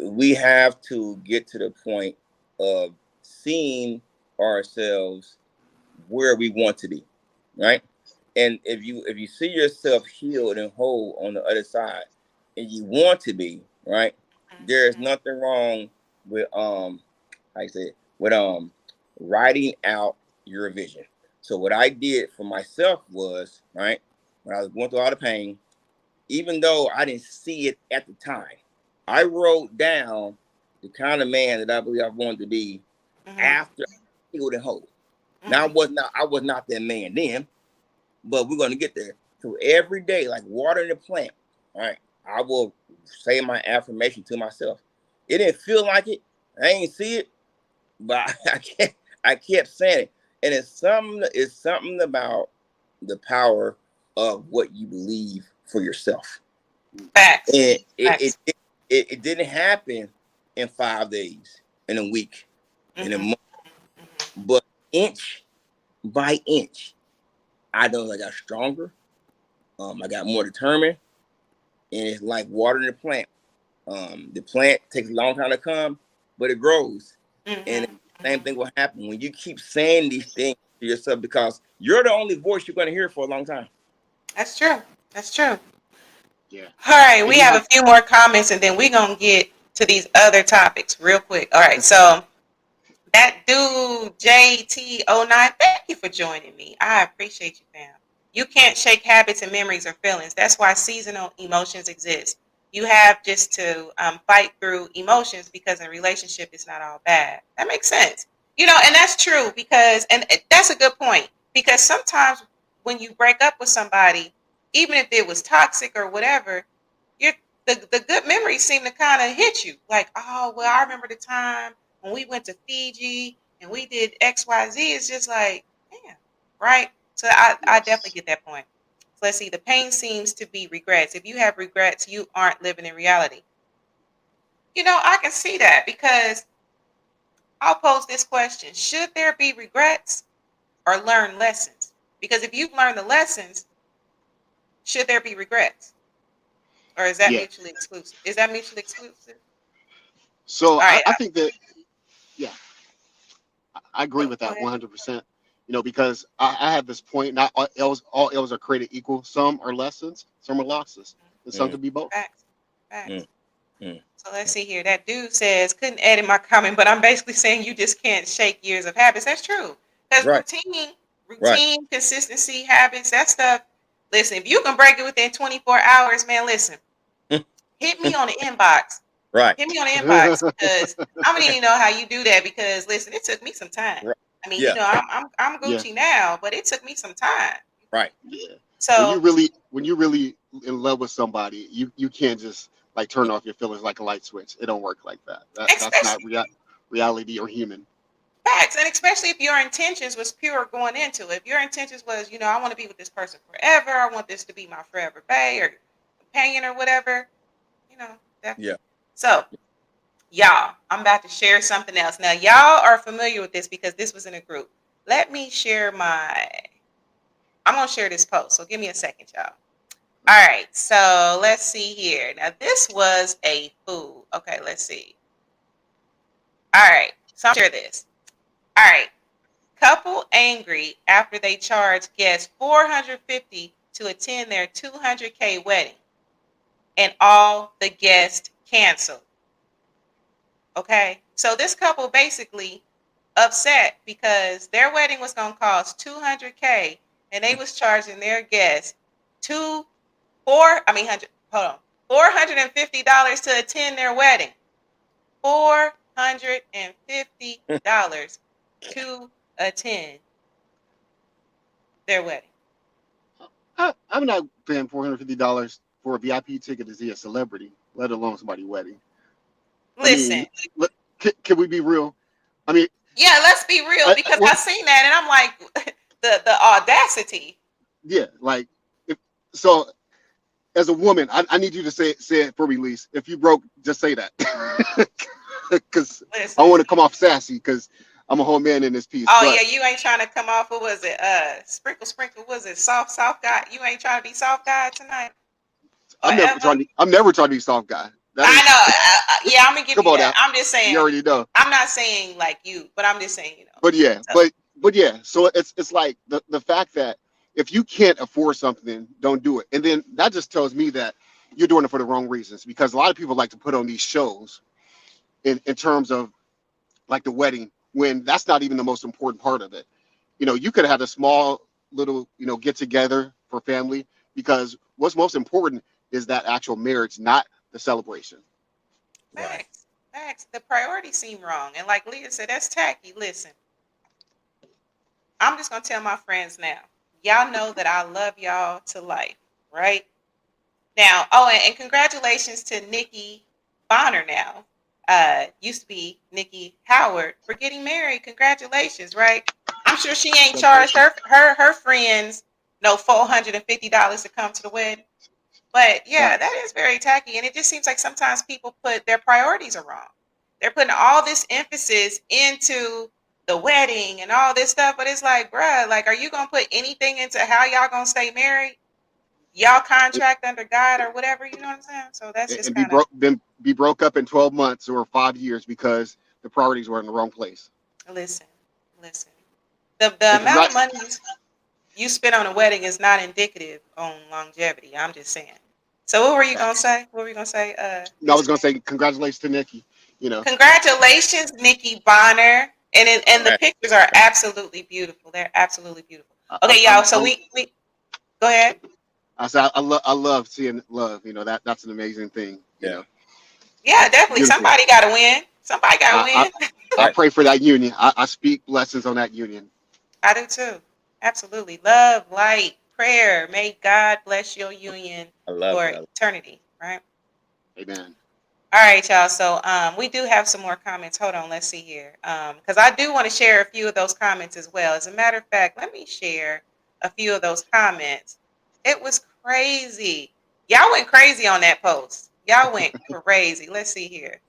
we have to get to the point of seeing ourselves where we want to be, right? And if you see yourself healed and whole on the other side, and you want to be, right, there's nothing wrong with how you say it, with writing out your vision. So what I did for myself was, right, when I was going through all the pain, even though I didn't see it at the time, I wrote down the kind of man that I believe I wanted to be Mhm, after I healed and whole. Now mhm. I was not that man then, but we're gonna get there. So every day, like watering the plant, all right, I will say my affirmation to myself. It didn't feel like it. I ain't see it, but I kept saying it. And it's something about the power of what you believe for yourself. Facts. And Facts. it didn't happen in 5 days, in a week, in a Mhm, month, mhm. but inch by inch, I know I got stronger. I got more determined, and it's like watering the plant. The plant takes a long time to come, but it grows. And Mhm, the same mhm. thing will happen when you keep saying these things to yourself, because you're the only voice you're going to hear for a long time. That's true. That's true. Yeah, All right, and we you have have a few more comments, and then we're gonna get to these other topics real quick. All right, so that dude JT09, thank you for joining me. I appreciate you, fam. You can't shake habits and memories or feelings. That's why seasonal emotions exist. You have just to fight through emotions, because in relationship it's not all bad. That makes sense. And that's true, because that's a good point, because sometimes when you break up with somebody, even if it was toxic or whatever, you're the good memories seem to kind of hit you like, oh well, I remember the time when we went to Fiji and we did XYZ, it's just like, damn, right? So I definitely Yes. get that point. So let's see. The pain seems to be regrets. If you have regrets, you aren't living in reality. I can see that because I'll pose this question. Should there be regrets or learn lessons? Because if you've learned the lessons, should there be regrets? Or is that Yeah. mutually exclusive? Is that mutually exclusive? So All right. I think that, yeah, I agree Go with that ahead. 100%. Because I have this point. Not all L's are created equal. Some are lessons, some are losses, and some Mm, could be both. Facts. mm, Facts. mm. So let's see here. That dude says, couldn't edit my comment, but I'm basically saying you just can't shake years of habits. That's true. Because Right, right. consistency, habits, that stuff. Listen, if you can break it within 24 hours, man, listen, hit me on the inbox. Right, Hit me on the inbox because I'm gonna need to know how you do that because listen, it took me some time. right. I mean, Yeah, I'm Yeah, Gucci now, but it took me some time. right. yeah. So When you really in love with somebody, you can't just like turn off your feelings like a light switch. It don't work like that. That's not especially reality or human. facts, and especially if your intentions was pure going into it. If your intentions was, I want to be with this person forever. I want this to be my forever bae or companion or whatever. Yeah. Definitely. So y'all, I'm about to share something else. Now, y'all are familiar with this because this was in a group. Let me share I'm going to share this post. So give me a second, y'all. All right. So let's see here. Now, this was a food. Okay. Let's see. All right. So I'm going to share this. All right. Couple angry after they charge guests $450 to attend their $200K wedding and all the guests canceled. Okay. So this couple basically upset because their wedding was going to cost $200K and they was charging their guests two four I mean hundred hold on $450 to attend their wedding. $450 to attend their wedding. I'm not paying $450 for a VIP ticket to see a celebrity, let alone somebody's wedding. I Listen, mean, can we be real? I mean, yeah, let's be real because well, I seen that and I'm like the audacity. yeah, like if so. As a woman, I need you to say it for me, Lise. If you broke, just say that, because I Listen. want to come off sassy because I'm a whole man in this piece. Oh But yeah, you ain't trying to come off. What was it? Sprinkle. Was it soft guy? You ain't trying to be soft guy tonight or ever? I'm never trying to be soft guy. That I is, know. Yeah, I'm gonna give come you on that. now. I'm just You saying. already know. I'm not saying like you, but I'm just saying. But yeah, So, but yeah. So it's like the fact that if you can't afford something, don't do it. And then that just tells me that you're doing it for the wrong reasons because a lot of people like to put on these shows in terms of like the wedding when that's not even the most important part of it. You could have had a small little, get together for family because what's most important is that actual marriage, not the celebration. Right. facts. The priorities seem wrong, and like Leah said, that's tacky. Listen, I'm just gonna tell my friends now. Y'all know that I love y'all to life, right? Now, oh, and congratulations to Nikki Bonner now. Used to be Nikki Howard for getting married. Congratulations, right? I'm sure she ain't charged Congratulations. her friends no $450 to come to the wedding. But yeah, that Facts. is very tacky. And it just seems like sometimes people put their priorities are wrong. They're putting all this emphasis into the wedding and all this stuff, but it's like, bruh, like, are you gonna put anything into how y'all gonna stay married? Y'all contract under God or whatever, you know what I'm saying? So that's just And be kind of broke, then be broke up in 12 months or 5 years because the priorities were in the wrong place. listen, listen. The And amount of congrats. money you spend on a wedding is not indicative on longevity. I'm just saying. So what were you gonna Facts. say? What were you gonna say? No, I was gonna say congratulations to Nikki. You know, Congratulations, Nikki Bonner. And the Right. pictures are absolutely beautiful. They're absolutely beautiful. I, Okay, I'm, y'all. So I'm, we go ahead. I said I love seeing love. That's an amazing thing. Yeah. Yeah, definitely. Beautiful. Somebody got to win. Somebody got to I, I win. I Right. pray for that union. I speak blessings on that union. I do too. Absolutely. Love, light, prayer. May God bless your union I love for it. eternity. Right. Amen. All right, y'all. So we do have some more comments. Hold on, let's see here. Because I do want to share a few of those comments as well. As a matter of fact, let me share a few of those comments. It was crazy. Y'all went crazy on that post. Y'all went crazy. Let's see here.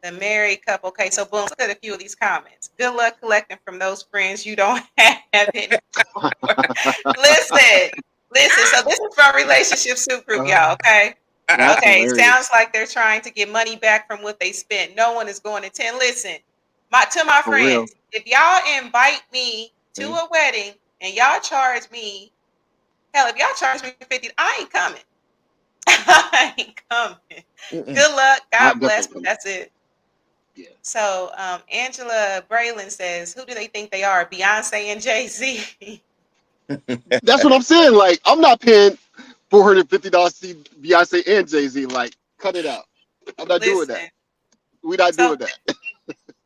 The married couple. Okay, so boom, look at a few of these comments. Good luck collecting from those friends you don't have anymore. listen, listen. So this is from Relationship Soup Group, y'all. Okay. That's Okay, hilarious. sounds like they're trying to get money back from what they spent. No one is going to attend. Listen, my For real. friends, if y'all invite me to Mhm. a wedding and y'all charge me, hell, if y'all charge me 50, I ain't coming. I ain't coming. Mm-mm. Good luck. I God bless, definitely but come. that's it. Yeah. So Angela Braylon says, who do they think they are? Beyonce and Jay-Z. That's what I'm saying. Like, I'm not paying $450 to see Beyonce and Jay-Z. Like, cut it out. I'm not doing that. Listen, We're not so doing that.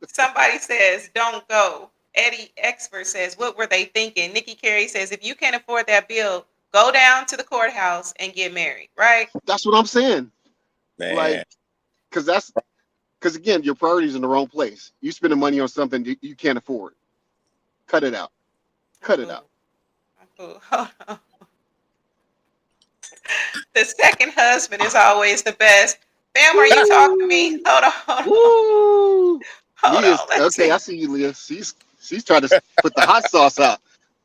somebody says, don't go. Eddie Expert says, what were they thinking? Nikki Carey says, if you can't afford that bill, go down to the courthouse and get married, right? That's what I'm saying. Man. Like, because again, your priorities in the wrong place. You spending money on something you can't afford. Cut it out. I'm Cut it out. cool. I'm cool. Hold on. The second husband is always the best. Fam, are you talking to me? Woo! Hold on, hold on, Woo! hold Leah's on. Let's okay. I see. see you, Leah. She's trying to put the hot sauce out.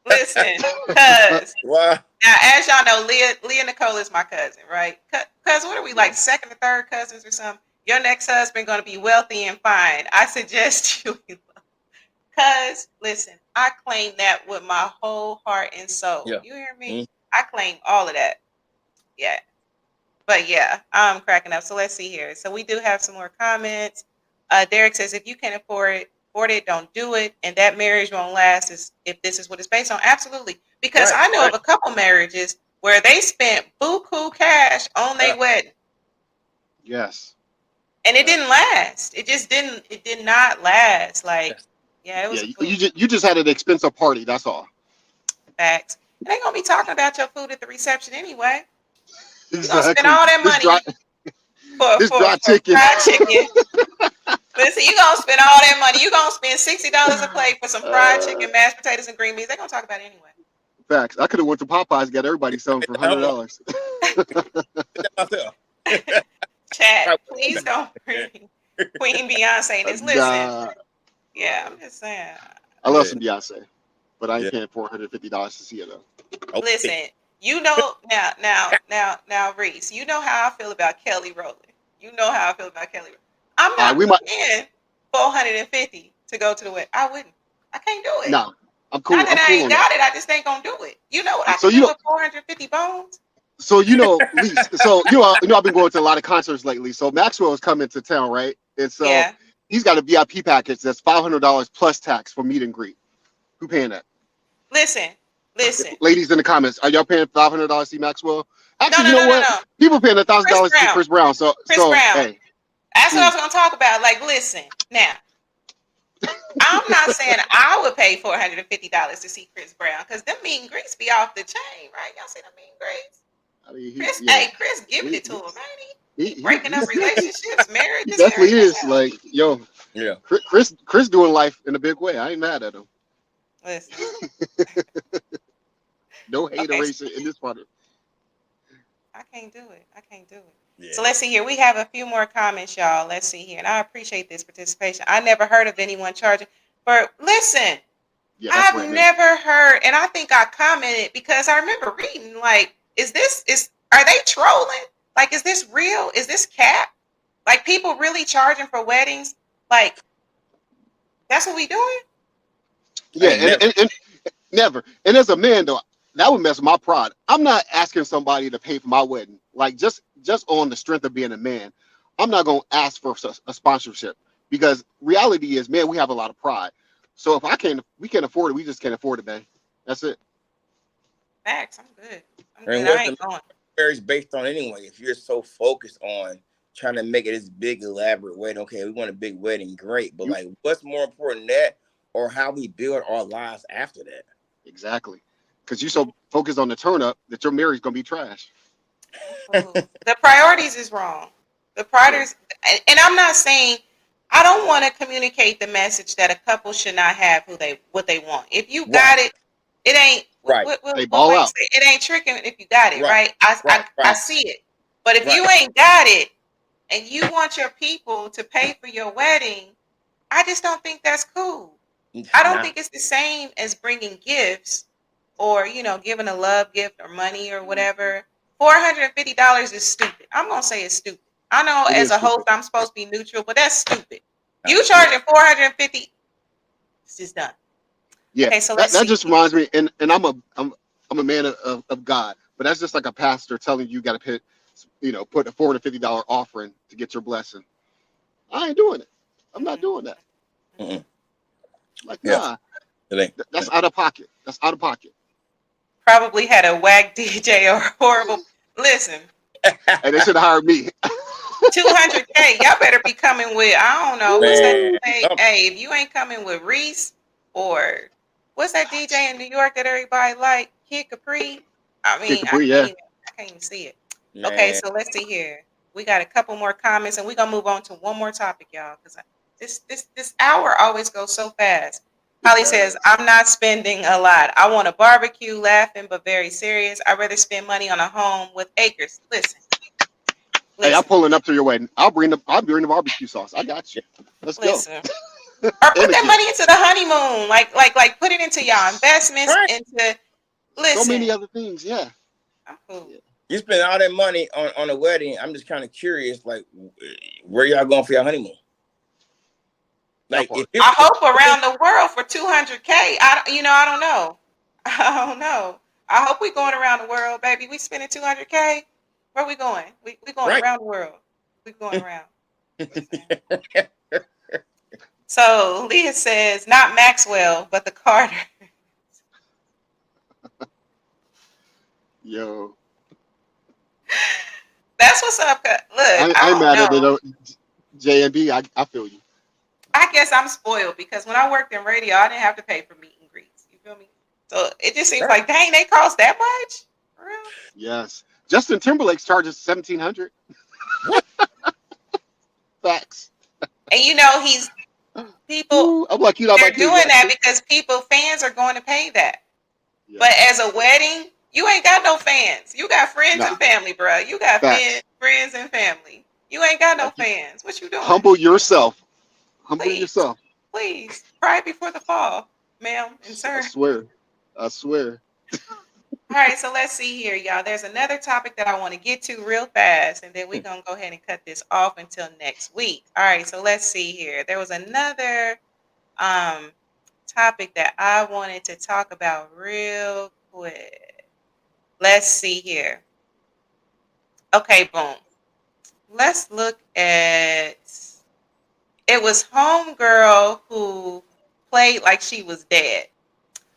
Listen, cuz Wow. now, as y'all know, Leah Nicole is my cousin, right? Cuz what are we, like Yes. second or third cousins or something? Your next husband gonna be wealthy and fine. I suggest you. Cuz listen, I claim that with my whole heart and soul. Yeah. You hear me? Mm. I claim all of that. Yeah. But yeah, I'm cracking up. So let's see here. So we do have some more comments. Derek says, if you can't afford it, don't do it, and that marriage won't last. Is if this is what it's based on? Absolutely, because Right. I know Right. of a couple marriages where they spent buku cash on Yeah. their wedding, Yes. and it Yes. didn't last. It just didn't. It did not last. Like, Yes. yeah, it Yeah. was a You fluke. just had an expensive party. That's all. Facts. And they gonna be talking about your food at the reception anyway. You gonna spend Exactly. all that This dry money for this for dry for chicken. fried chicken. Listen, you gonna spend all that money. You gonna spend $60 a plate for some fried uh, chicken, mashed potatoes, and green beans. They're gonna talk about it anyway. Facts. I could have went to Popeyes, got everybody something for I'm gonna $100. sit down myself. Chat, Right. please don't bring Queen Beyonce in this. Listen, Nah, yeah, I'm just saying. I love Yeah. some Beyonce, but I ain't Yeah. paying $450 to see her though. Okay. Listen, now, Reese, you know how I feel about Kelly Rowland. You know how I feel about Kelly. I'm All right, not we might. paying 450 to go to the wedding. I wouldn't. I can't do it. Nah, I'm Not cool. that I'm I cool ain't on that. got it. I just ain't gonna do it. You know what I So can you do know, with 450 bones? Lise. So I've been going to a lot of concerts lately. So Maxwell is coming to town, right? And so Yeah. he's got a VIP package that's $500 plus tax for meet and greet. Who paying that? Listen, listen. Ladies in the comments, are y'all paying $500 to see Maxwell? No, Actually, no, you know no, no, what? no. People paying a thousand Chris dollars to see Brown. Chris Brown. So Chris Brown. hey, That's what I mm, was gonna talk about. Like, listen, now I'm not saying I would pay $450 to see Chris Brown because them meet and greets be off the chain, right? Y'all see them meet and greets? I mean, Chris, yeah, hey, Chris giving he, it to him, man. he, He he, breaking up relationships, he marriages, definitely everything is. else. Like, yo, Yeah. Chris doing life in a big way. I ain't mad at him. Listen, No okay, hateration in this part. I can't do it. I can't do it. So Yeah. let's see here. We have a few more comments, y'all. Let's see here. And I appreciate this participation. I never heard of anyone charging for, listen, Yeah, that's I've random. never heard, and I think I commented because I remember reading, like, are they trolling? Like, is this real? Is this cap? Like, people really charging for weddings? Like, that's what we doing? Yeah, I ain't never. and never. And as a man though, that would mess with my pride. I'm not asking somebody to pay for my wedding. Like just on the strength of being a man, I'm not gonna ask for a sponsorship because reality is, man, we have a lot of pride. So if we can't afford it, we just can't afford it, man. That's it. Facts. I'm good. I'm And good. what's I the ain't going. marriage based on anyway? If you're so focused on trying to make it this big elaborate wedding, okay, we want a big wedding, great. But You like, what's more important than that, or how we build our lives after that? exactly. Because you're so focused on the turn up that your marriage gonna be trash. I'm cool. The priorities is wrong. The Yeah. priorities, and I'm not saying I don't want to communicate the message that a couple should not have what they want. If you got Right. it ain't Right. They what ball Mike out. say. It ain't tricking if you got it, Right. right? Right. I Right. see it. But if Right. you ain't got it and you want your people to pay for your wedding, I just don't think that's cool. I don't Nah. think it's the same as bringing gifts or, giving a love gift or money or whatever. $450 is stupid. I'm going to say it's stupid. I know It as is a host, stupid. I'm supposed to be neutral, but that's stupid. You Yeah. charging 450, it's just done. Yeah, Okay, so that, let's that see. just reminds me, and I'm a man of God, but that's just like a pastor telling you got to put, put a $450 offering to get your blessing. I ain't doing it. I'm not doing that. Mm-mm. Like, Yeah. nah, It ain't. that's out of pocket. That's out of pocket. Probably had a whack DJ or horrible. Listen, And they should have hired me. 200K. Y'all better be coming with, I don't know, what's that? Man. Hey, if you ain't coming with Reese or what's that DJ in New York that everybody like? Kid Capri. I Kick mean, a free, yeah. I can't even see it. Okay, Man. so let's see here. We got a couple more comments, and we're gonna move on to one more topic, y'all, because this hour always goes so fast. It Holly says, does. "I'm not spending a lot. I want a barbecue, laughing but very serious. I'd rather spend money on a home with acres." Listen, Hey, I'm listen, pulling up to your wedding. I'll bring the barbecue sauce. I got you. Let's go. listen. Or put And a that gift. money into the honeymoon, like put it into y'all investments. Right. Into So listen, many other things. Yeah. I'm cool. Yeah. You spend all that money on a wedding. I'm just kind of curious, like, where y'all going for your honeymoon? That Like, part. I hope around the world for 200K. I don't know. I don't know. I hope we going around the world, baby. We spending 200K. Where we going? We going right. around the world. We going around. Listen. So Leah says, not Maxwell, but the Carter. Yo. That's what's up. Look, I ain't I don't mad at it know. though. JNB, I feel you. I guess I'm spoiled because when I worked in radio, I didn't have to pay for meet and greets. You feel me? So it just seems Right. like, dang, they cost that much? For real? Yes. Justin Timberlake's charges 1,700. What? Facts. And he's people, Ooh, I'm like, they're my kid doing that Justin. because fans are going to pay that. But Yes. as a wedding, you ain't got no fans. You got friends and Nah. family, bro. You got Facts. friends and family. You ain't got no Like, fans. What you doing? humble yourself. Humble Please, yourself. please. Cry before the fall, ma'am and I sir. swear. I swear. All right, so let's see here, y'all. There's another topic that I want to get to real fast, and then we're going to go ahead and cut this off until next week. All right, so let's see here. There was another topic that I wanted to talk about real quick. Let's see here. Okay, boom. Let's look at it was Homegirl who played like she was dead.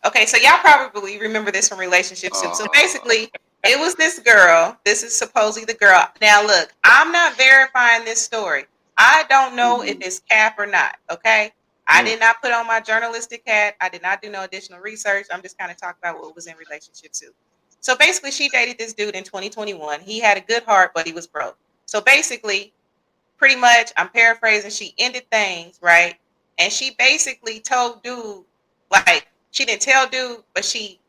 Okay, so y'all probably remember this from Relationship Soup. So Uh, basically, it was this girl. This is supposedly the girl. Now, look, I'm not verifying this story. I don't know if mhm. it's cap or not. Okay, I Mm. did not put on my journalistic hat. I did not do no additional research. I'm just kind of talking about what was in Relationship Soup. So basically, she dated this dude in 2021. He had a good heart, but he was broke. So basically, pretty much, I'm paraphrasing, she ended things, right? And she basically told dude, like, she didn't tell dude, but she,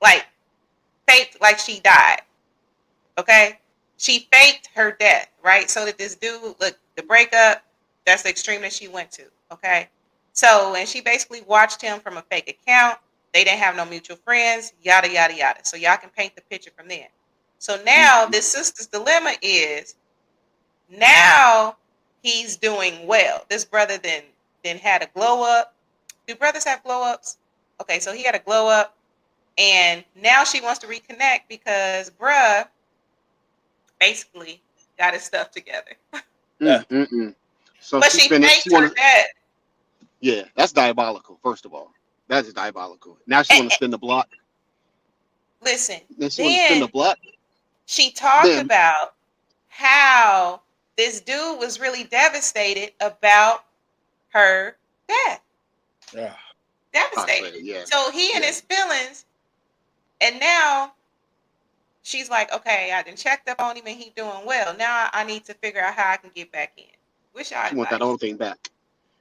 like, faked like she died, okay? She faked her death, right? So that this dude, look, the breakup, that's the extreme that she went to, okay? So, and she basically watched him from a fake account. They didn't have no mutual friends, yada, yada, yada. So y'all can paint the picture from there. So now Mhm. this sister's dilemma is, now he's doing well. This brother then had a glow up. Do brothers have glow ups? Okay, so he had a glow up, and now she wants to reconnect because bruh basically got his stuff together. Uh, Mm. So But she she spent it. She faked her wanted. death. Yeah, that's diabolical. First of all, that is diabolical. Now she want to And spin the block. listen, Then she want to spin the then block. she talked Then about how this dude was really devastated about her death. uh, I say, Devastated. yeah, So he and yeah. his feelings, and now she's like, okay, I done checked up on him and he doing well. Now I need to figure out how I can get back in. What's your She want that advice? old thing back.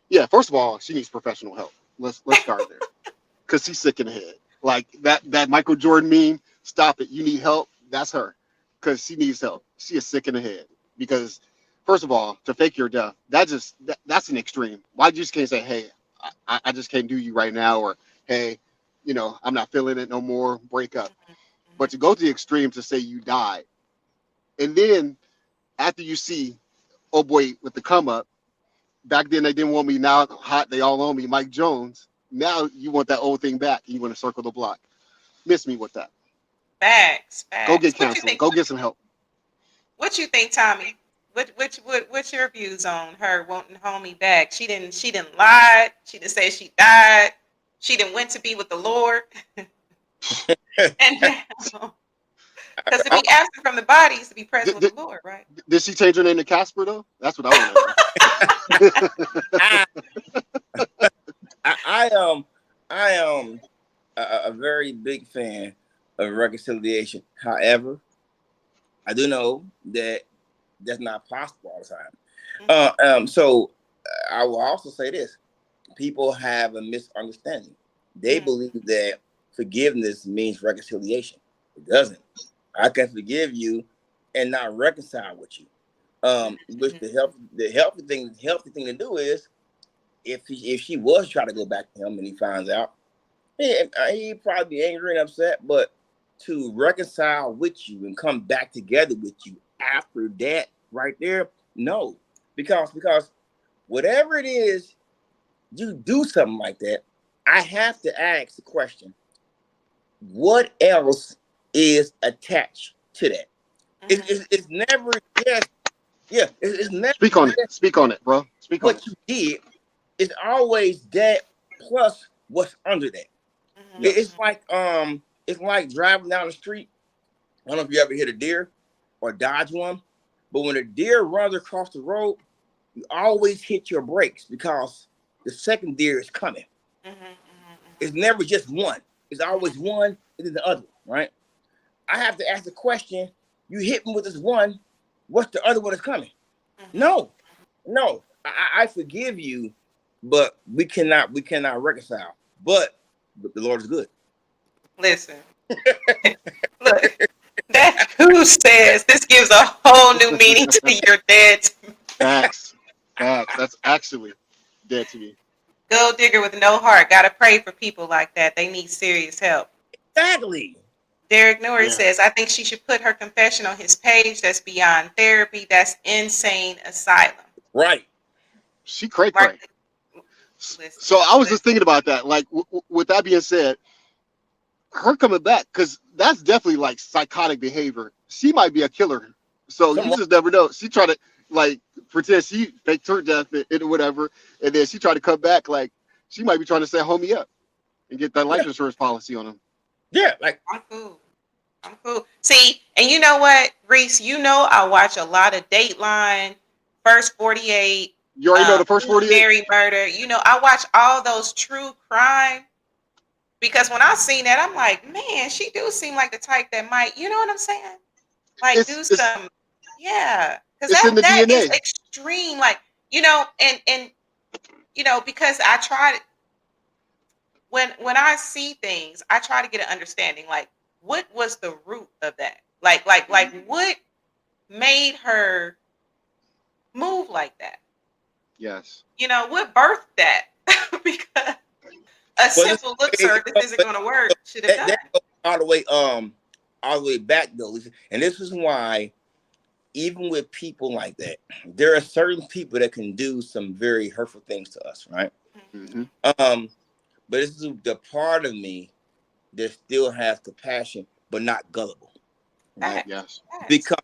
Yeah, first of all, she needs professional help. Let's start there, because she's sick in the head. Like that Michael Jordan meme. Stop it. You need help. That's her, because she needs help. She is sick in the head. Because first of all, to fake your death, that's an extreme. Why you just can't say, hey, I just can't do you right now, or hey, I'm not feeling it no more. Break up. But to go to the extreme to say you died, and then after you see, oh boy, with the come up, back then they didn't want me. Now hot, they all on me. Mike Jones. Now you want that old thing back. And you want to circle the block. Miss me with that. Facts, Go facts. get What you counseling. think? Go get some help. What you think, Tommy? What's your views on her wanting homie back? She didn't lie. She didn't say she died. She didn't went to be with the Lord. And now, because to be absent from the body is to be present Did, with did, the Lord, right? did she change her name to Casper though? That's what I want to know. I, I am a very big fan of reconciliation. However, I do know that that's not possible all the time. So I will also say this: people have a misunderstanding. They believe that forgiveness means reconciliation. It doesn't. I can forgive you and not reconcile with you. Which the healthy thing to do is if she was trying to go back to him and he finds out, he'd probably be angry and upset, but to reconcile with you and come back together with you after that right there, no. Because whatever it is, you do something like that, I have to ask the question, what else is attached to that? It's never just, it's never Speak on it. just Speak on it, bro. Speak on what it. you did. It's always that plus what's under that. Yes. It's like driving down the street. I don't know if you ever hit a deer or dodge one, but when a deer runs across the road, you always hit your brakes because the second deer is coming. It's never just one. It's always one and then the other, right? I have to ask the question, you hit me with this one, what's the other one that's coming? No. I forgive you, but we cannot reconcile. But the Lord is good. Listen, look, that who says this gives a whole new meaning to your dead. Facts. Facts. That's actually dead to me. Gold digger with no heart. Gotta pray for people like that. They need serious help. Exactly. Derek Norris Yeah. says, I think she should put her confession on his page. That's beyond therapy. That's insane asylum. Right. She cray Mark, cray. listen, So I was just thinking about that. Like, with that being said, her coming back, because that's definitely like psychotic behavior. She might be a killer. So you Someone, just never know. She tried to like pretend she faked her death and whatever, and then she tried to come back. Like she might be trying to set homie up and get that life insurance policy on him. yeah, like I'm cool. I'm cool. See, and you know what, Reese? You know I watch a lot of Dateline, First 48, You already know the first 48. Mary Murder. You know, I watch all those true crime because when I seen that, I'm like, man, she do seem like the type that might, you know what I'm saying? Like do It's some, yeah, because it's in the that is DNA. extreme. Like, and because I tried when I see things, I try to get an understanding. Like, what was the root of that? Like what made her move like that? Yes. What birthed that? Because a well, simple lip service isn't going to work. Should have done. that goes all the way back though, Lisa. And this is why even with people like that, there are certain people that can do some very hurtful things to us, right? Mm-hmm. But this is the part of me that still has compassion, but not gullible, right? Facts. Yes. Because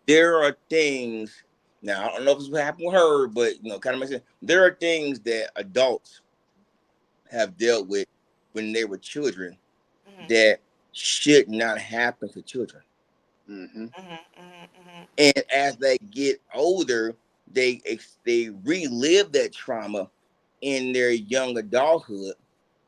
there are things. Now I don't know if this will happen with her, but kind of makes sense. There are things that adults have dealt with when they were children that should not happen to children. Mm-hmm. And as they get older, they relive that trauma in their young adulthood,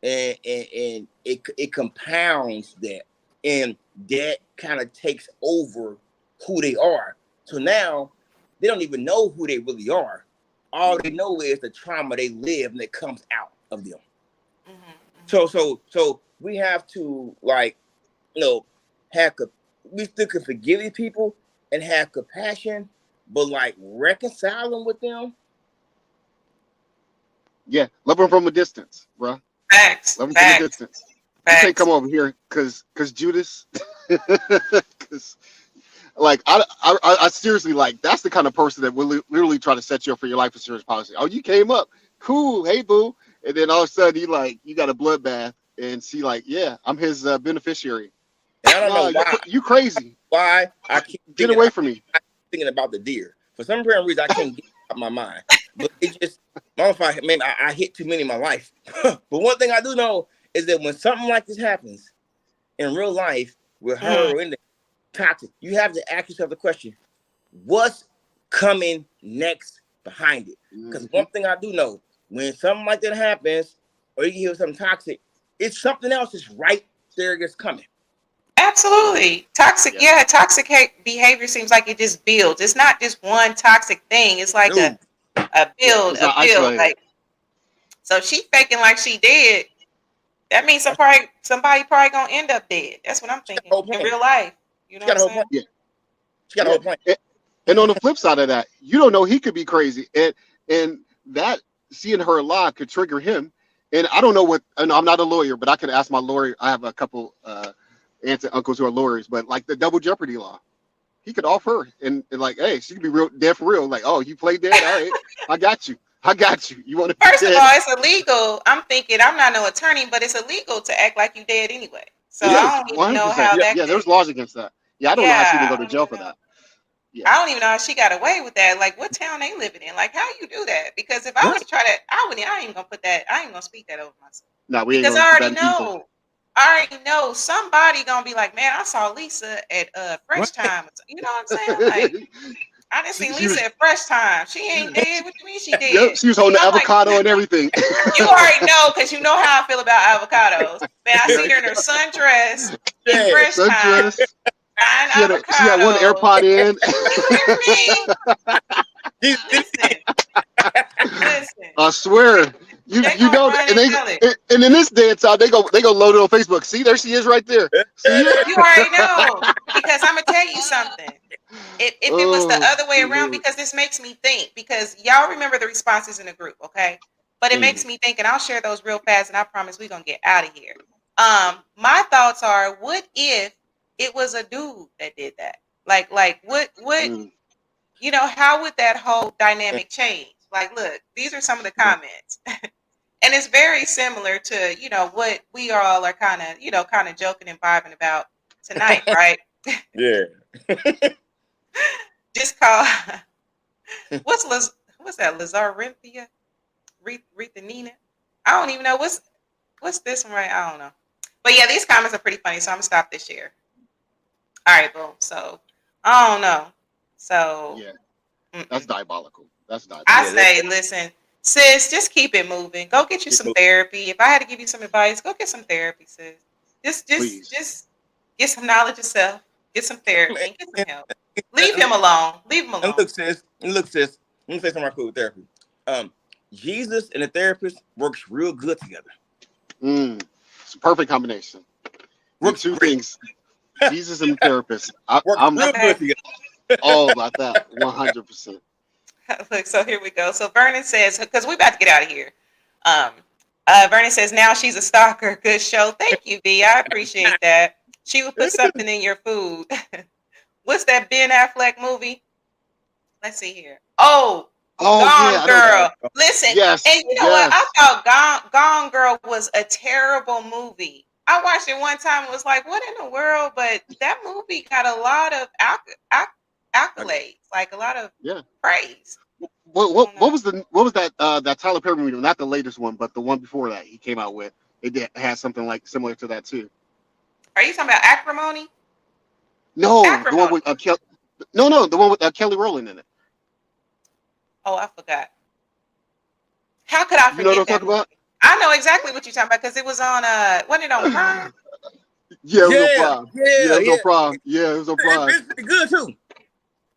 and it compounds that. and that kind of takes over who they are. So now they don't even know who they really are. All they know is the trauma they live and it comes out of them. So we have to, like, we still can forgive these people and have compassion, but like reconciling with them. Yeah, love them from a distance, bro. Facts. Love them from a Facts. distance. You can't come over here because Judas. Because like I seriously, like, that's the kind of person that will literally try to set you up for your life insurance policy. Oh, you came up, cool, hey boo, and then all of a sudden you got a bloodbath, and she like, yeah, I'm his beneficiary. And I don't know why. You crazy. Why I keep Get away from me. I'm thinking about the deer. For some reason, I can't get it out of my mind. But it just, I hit too many in my life. But one thing I do know is that when something like this happens in real life with her or in the toxic, you have to ask yourself the question, what's coming next behind it? Because one thing I do know, when something like that happens, or you hear something toxic, it's something else that's right there that's coming. Absolutely. Toxic behavior seems like it just builds. It's not just one toxic thing. It's like a build. Like, so she faking like she dead. That means somebody probably gonna end up dead. That's what I'm thinking in real life. You know what I'm saying? Yeah. She got a whole plan. And on the flip side of that, you don't know, he could be crazy, and that seeing her lie could trigger him. And I don't know what. And I'm not a lawyer, but I could ask my lawyer. I have a couple aunts and uncles who are lawyers, but like the double jeopardy law, he could offer and like, hey, she could be real dead for real. Like, oh, you play dead, all right, I got you. You want to? First of all, it's illegal. I'm thinking, I'm not no attorney, but it's illegal to act like you dead anyway. So I don't even know how that. Yeah, there's laws against that. Yeah, I don't know how she didn't go to jail for that. Yeah. I don't even know how she got away with that. Like, what town they living in? Like, how you do that? Because if I was to try that, I ain't even gonna put that. I ain't gonna speak that over myself. No, we ain't because gonna I already know somebody gonna be like, man, I saw Lisa at Fresh Time. You know what I'm saying? Like, I didn't see Lisa at Fresh Time. She ain't dead. What you mean she dead? Yep, she was holding the avocado and everything. You already know, because you know how I feel about avocados. Man, I see her in her sundress in Fresh Time. She had one AirPod in. You hear me? Listen. I swear. You know, and in this day and time, they go load it on Facebook. See, there she is right there. See you already know, because I'm gonna tell you something. If it was the other way around, because this makes me think, because y'all remember the responses in the group, okay? But it makes me think, and I'll share those real fast, and I promise we're gonna get out of here. My thoughts are, what if it was a dude that did that? Like what you know, how would that whole dynamic change? Like, look, these are some of the comments. And it's very similar to, you know, what we all are kind of joking and vibing about tonight, right? Yeah. Just call what's that? Lazarinthia? Rethanina? I don't even know what's this one, right? I don't know. But yeah, these comments are pretty funny, so I'm gonna stop this share. All right, boom. So I don't know. So yeah, that's diabolical. I say, listen, sis, just keep it moving. Go get you some therapy. If I had to give you some advice, go get some therapy, sis. Just get some knowledge of self. Get some therapy and get some help. Leave him alone. And look, sis. Let me say something right quick with therapy. Jesus and the therapist works real good together. It's a perfect combination. Works two things. Jesus and the therapist. I'm real good together. All about that. 100%. Look, so here we go. So Vernon says, because we're about to get out of here. Vernon says, now she's a stalker. Good show. Thank you, V. I appreciate that. She would put something in your food. What's that Ben Affleck movie? Let's see here. Gone Girl. Listen, yes, and you know what? I thought Gone Girl was a terrible movie. I watched it one time and was like, what in the world? But that movie got a lot of accolades, like a lot of praise. What was that Tyler Perry movie? Not the latest one, but the one before that he came out with. It had something like similar to that too. Are you talking about Acrimony? No, the one with the one with Kelly Rowland in it. Oh, I forgot. How could I forget? You know what I'm talking about? I know exactly what you're talking about because it was on wasn't it on Prime? Yeah, it was no Yeah, problem. Yeah, yeah, it was no yeah. problem. Yeah, it was no problem. It's pretty good too.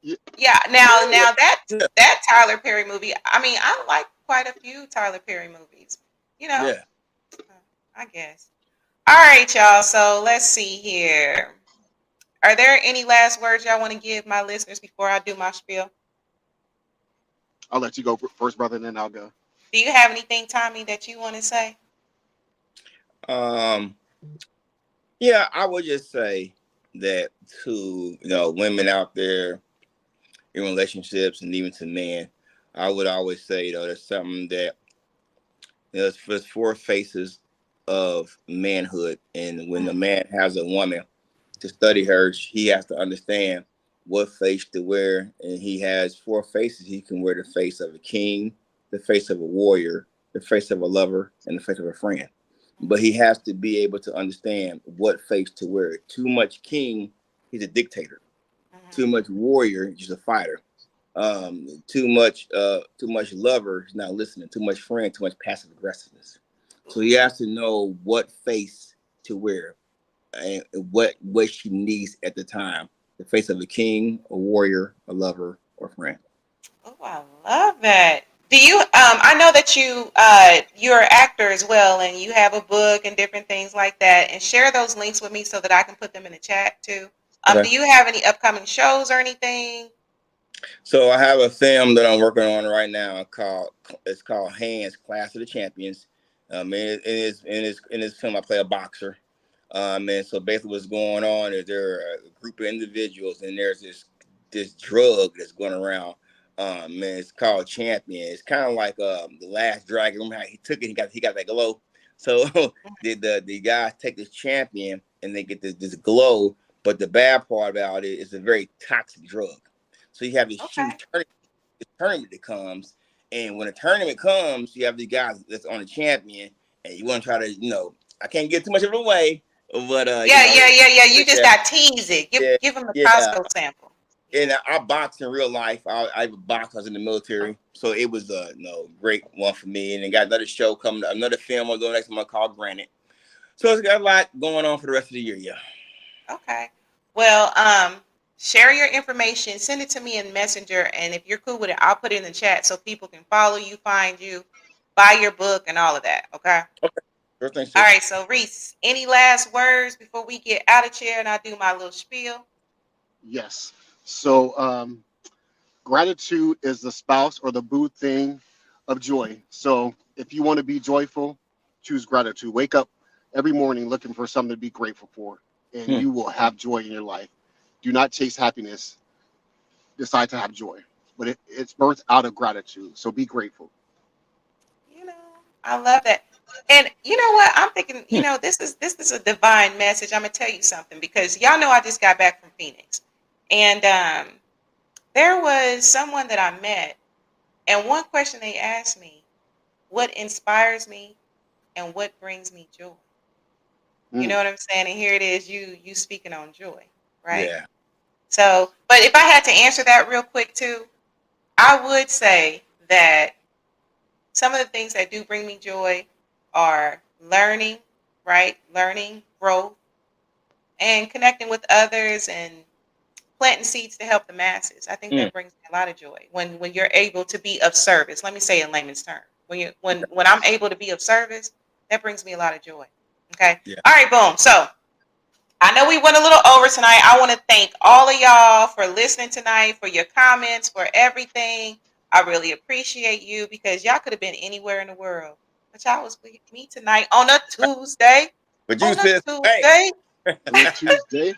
Yeah, Yeah. Now, Yeah, yeah, that Tyler Perry movie. I mean, I like quite a few Tyler Perry movies. You know, yeah. I guess. All right, y'all. So let's see here. Are there any last words y'all want to give my listeners before I do my spiel? I'll let you go first, brother, and then I'll go. Do you have anything, Tommy, that you want to say? Um, yeah, I would just say that to women out there in relationships and even to men, I would always say there's something that there's four faces of manhood, and when a man has a woman to study her, he has to understand what face to wear, and he has four faces. He can wear the face of a king, the face of a warrior, the face of a lover, and the face of a friend. But he has to be able to understand what face to wear. Too much king, he's a dictator. Too much warrior, he's a fighter. Too much lover, he's not listening. Too much friend, too much passive aggressiveness. So he has to know what face to wear and what she needs at the time. The face of a king, a warrior, a lover, or a friend. Oh, I love that. Do you? I know that you're an actor as well, and you have a book and different things like that. And share those links with me so that I can put them in the chat too. Okay. Do you have any upcoming shows or anything? So I have a film that I'm working on right now called Hands Class of the Champions. In this film I play a boxer. And so basically what's going on is there are a group of individuals and there's this drug that's going around. And it's called Champion. It's kind of like the Last Dragon. Remember how he took it? He got that glow. So the guys take this champion and they get this glow. But the bad part about it is a very toxic drug. So you have this Okay. huge tournament that comes, and when a tournament comes, you have these guys that's on the champion, and you want to try to, I can't get too much of it away, but Yeah. You just yeah, got to tease it. yeah, Give them the yeah. Costco sample. Yeah. And I box in real life. I boxed. I was in the military, so it was a great one for me. And then got another show coming, another film I'm doing next month called Granted. So it's got a lot going on for the rest of the year. Yeah. Okay. Well, share your information. Send it to me in Messenger, and if you're cool with it, I'll put it in the chat so people can follow you, find you, buy your book, and all of that. Okay. Okay. First thing, All sis. right. So, Reese, any last words before we get out of chair and I do my little spiel? Yes. So, gratitude is the spouse or the boo thing of joy. So, if you want to be joyful, choose gratitude. Wake up every morning looking for something to be grateful for, and Hmm. you will have joy in your life. Do not chase happiness. Decide to have joy, but it's birthed out of gratitude. So, be grateful. You know, I love that. And you know what? I'm thinking, Hmm. this is a divine message. I'm gonna tell you something because y'all know I just got back from Phoenix, and there was someone that I met, and one question they asked me, "What inspires me and what brings me joy?" You Mm. know what I'm saying? And here it is, you speaking on joy, right? Yeah. So, but if I had to answer that real quick too, I would say that some of the things that do bring me joy are learning, right? Learning, growth, and connecting with others and planting seeds to help the masses. I think Hmm. that brings me a lot of joy when you're able to be of service. Let me say in layman's terms. When I'm able to be of service, that brings me a lot of joy. Okay. Yeah. All right, boom. So I know we went a little over tonight. I want to thank all of y'all for listening tonight, for your comments, for everything. I really appreciate you because y'all could have been anywhere in the world, but y'all was with me tonight on a Tuesday. But you On a said, hey. Tuesday, On a Tuesday,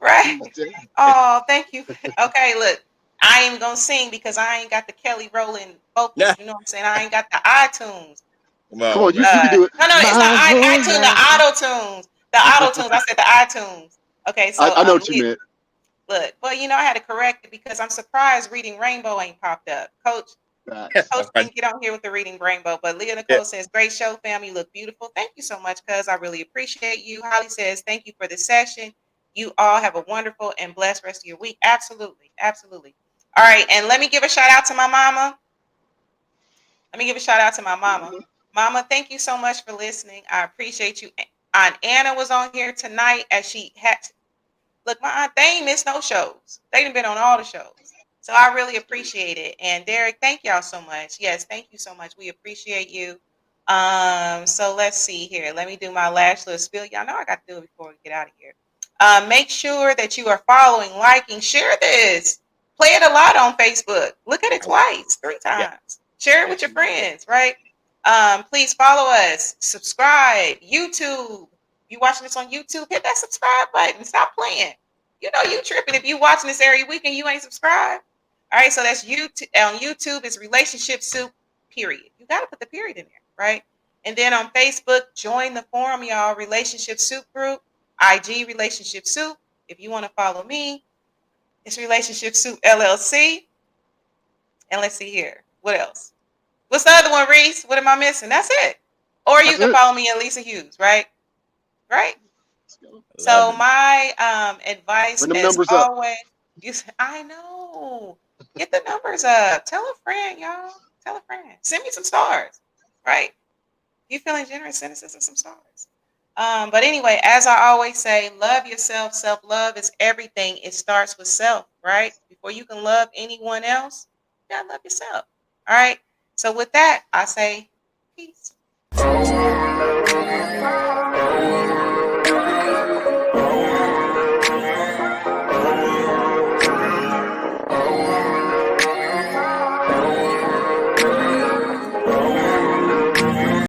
right? Tuesday. Oh, thank you. Okay, look, I ain't gonna sing because I ain't got the Kelly Rowland Nah. vocals. You know what I'm saying? I ain't got the iTunes. Come Come on, on, man. you can do it. No, it's not My whole iTunes. The life. auto tunes. The auto tunes. I said the iTunes. Okay, so I know what you meant. look, well, I had to correct it because I'm surprised Reading Rainbow ain't popped up. Facts. Coach didn't get on here with the Reading Rainbow, but Leah Yeah. Nicole says, "Great show, fam. You look beautiful. Thank you so much, cuz I really appreciate you." Holly says, "Thank you for the session. You all have a wonderful and blessed rest of your week." Absolutely, absolutely. All right, and let me give a shout out to my mama. Let me give a shout out to my mama. Mama, thank you so much for listening. I appreciate you. Aunt Anna was on here tonight as she had. Look, my aunt, they ain't missed no shows. They done been on all the shows. So I really appreciate it. And Derek, thank y'all so much. Yes, thank you so much. We appreciate you. So let's see here. Let me do my last little spiel. Y'all know I got to do it before we get out of here. Make sure that you are following, liking, share this. Play it a lot on Facebook. Look at it twice, 3 Yeah. times. Share it with your friends, right? Please follow us. Subscribe. YouTube. You watching this on YouTube, hit that subscribe button. Stop playing. You know you tripping if you watching this every week and you ain't subscribed. All right, so that's YouTube. On YouTube, it's Relationship Soup, period. You got to put the period in there, right? And then on Facebook, join the forum, y'all. Relationship Soup Group, IG Relationship Soup. If you want to follow me, it's Relationship Soup LLC. And let's see here. What else? What's the other one, Reese? What am I missing? That's it. Or you That's can it. follow me at Lisa Hughes, right? Right? Love So it. my advice, Bring them as numbers up. always, I know. Get the numbers up. Tell a friend, y'all. Tell a friend. Send me some stars, right? If you're feeling generous, send us some stars. But anyway, as I always say, love yourself. Self-love is everything. It starts with self, right? Before you can love anyone else, you gotta love yourself. All right. So with that, I say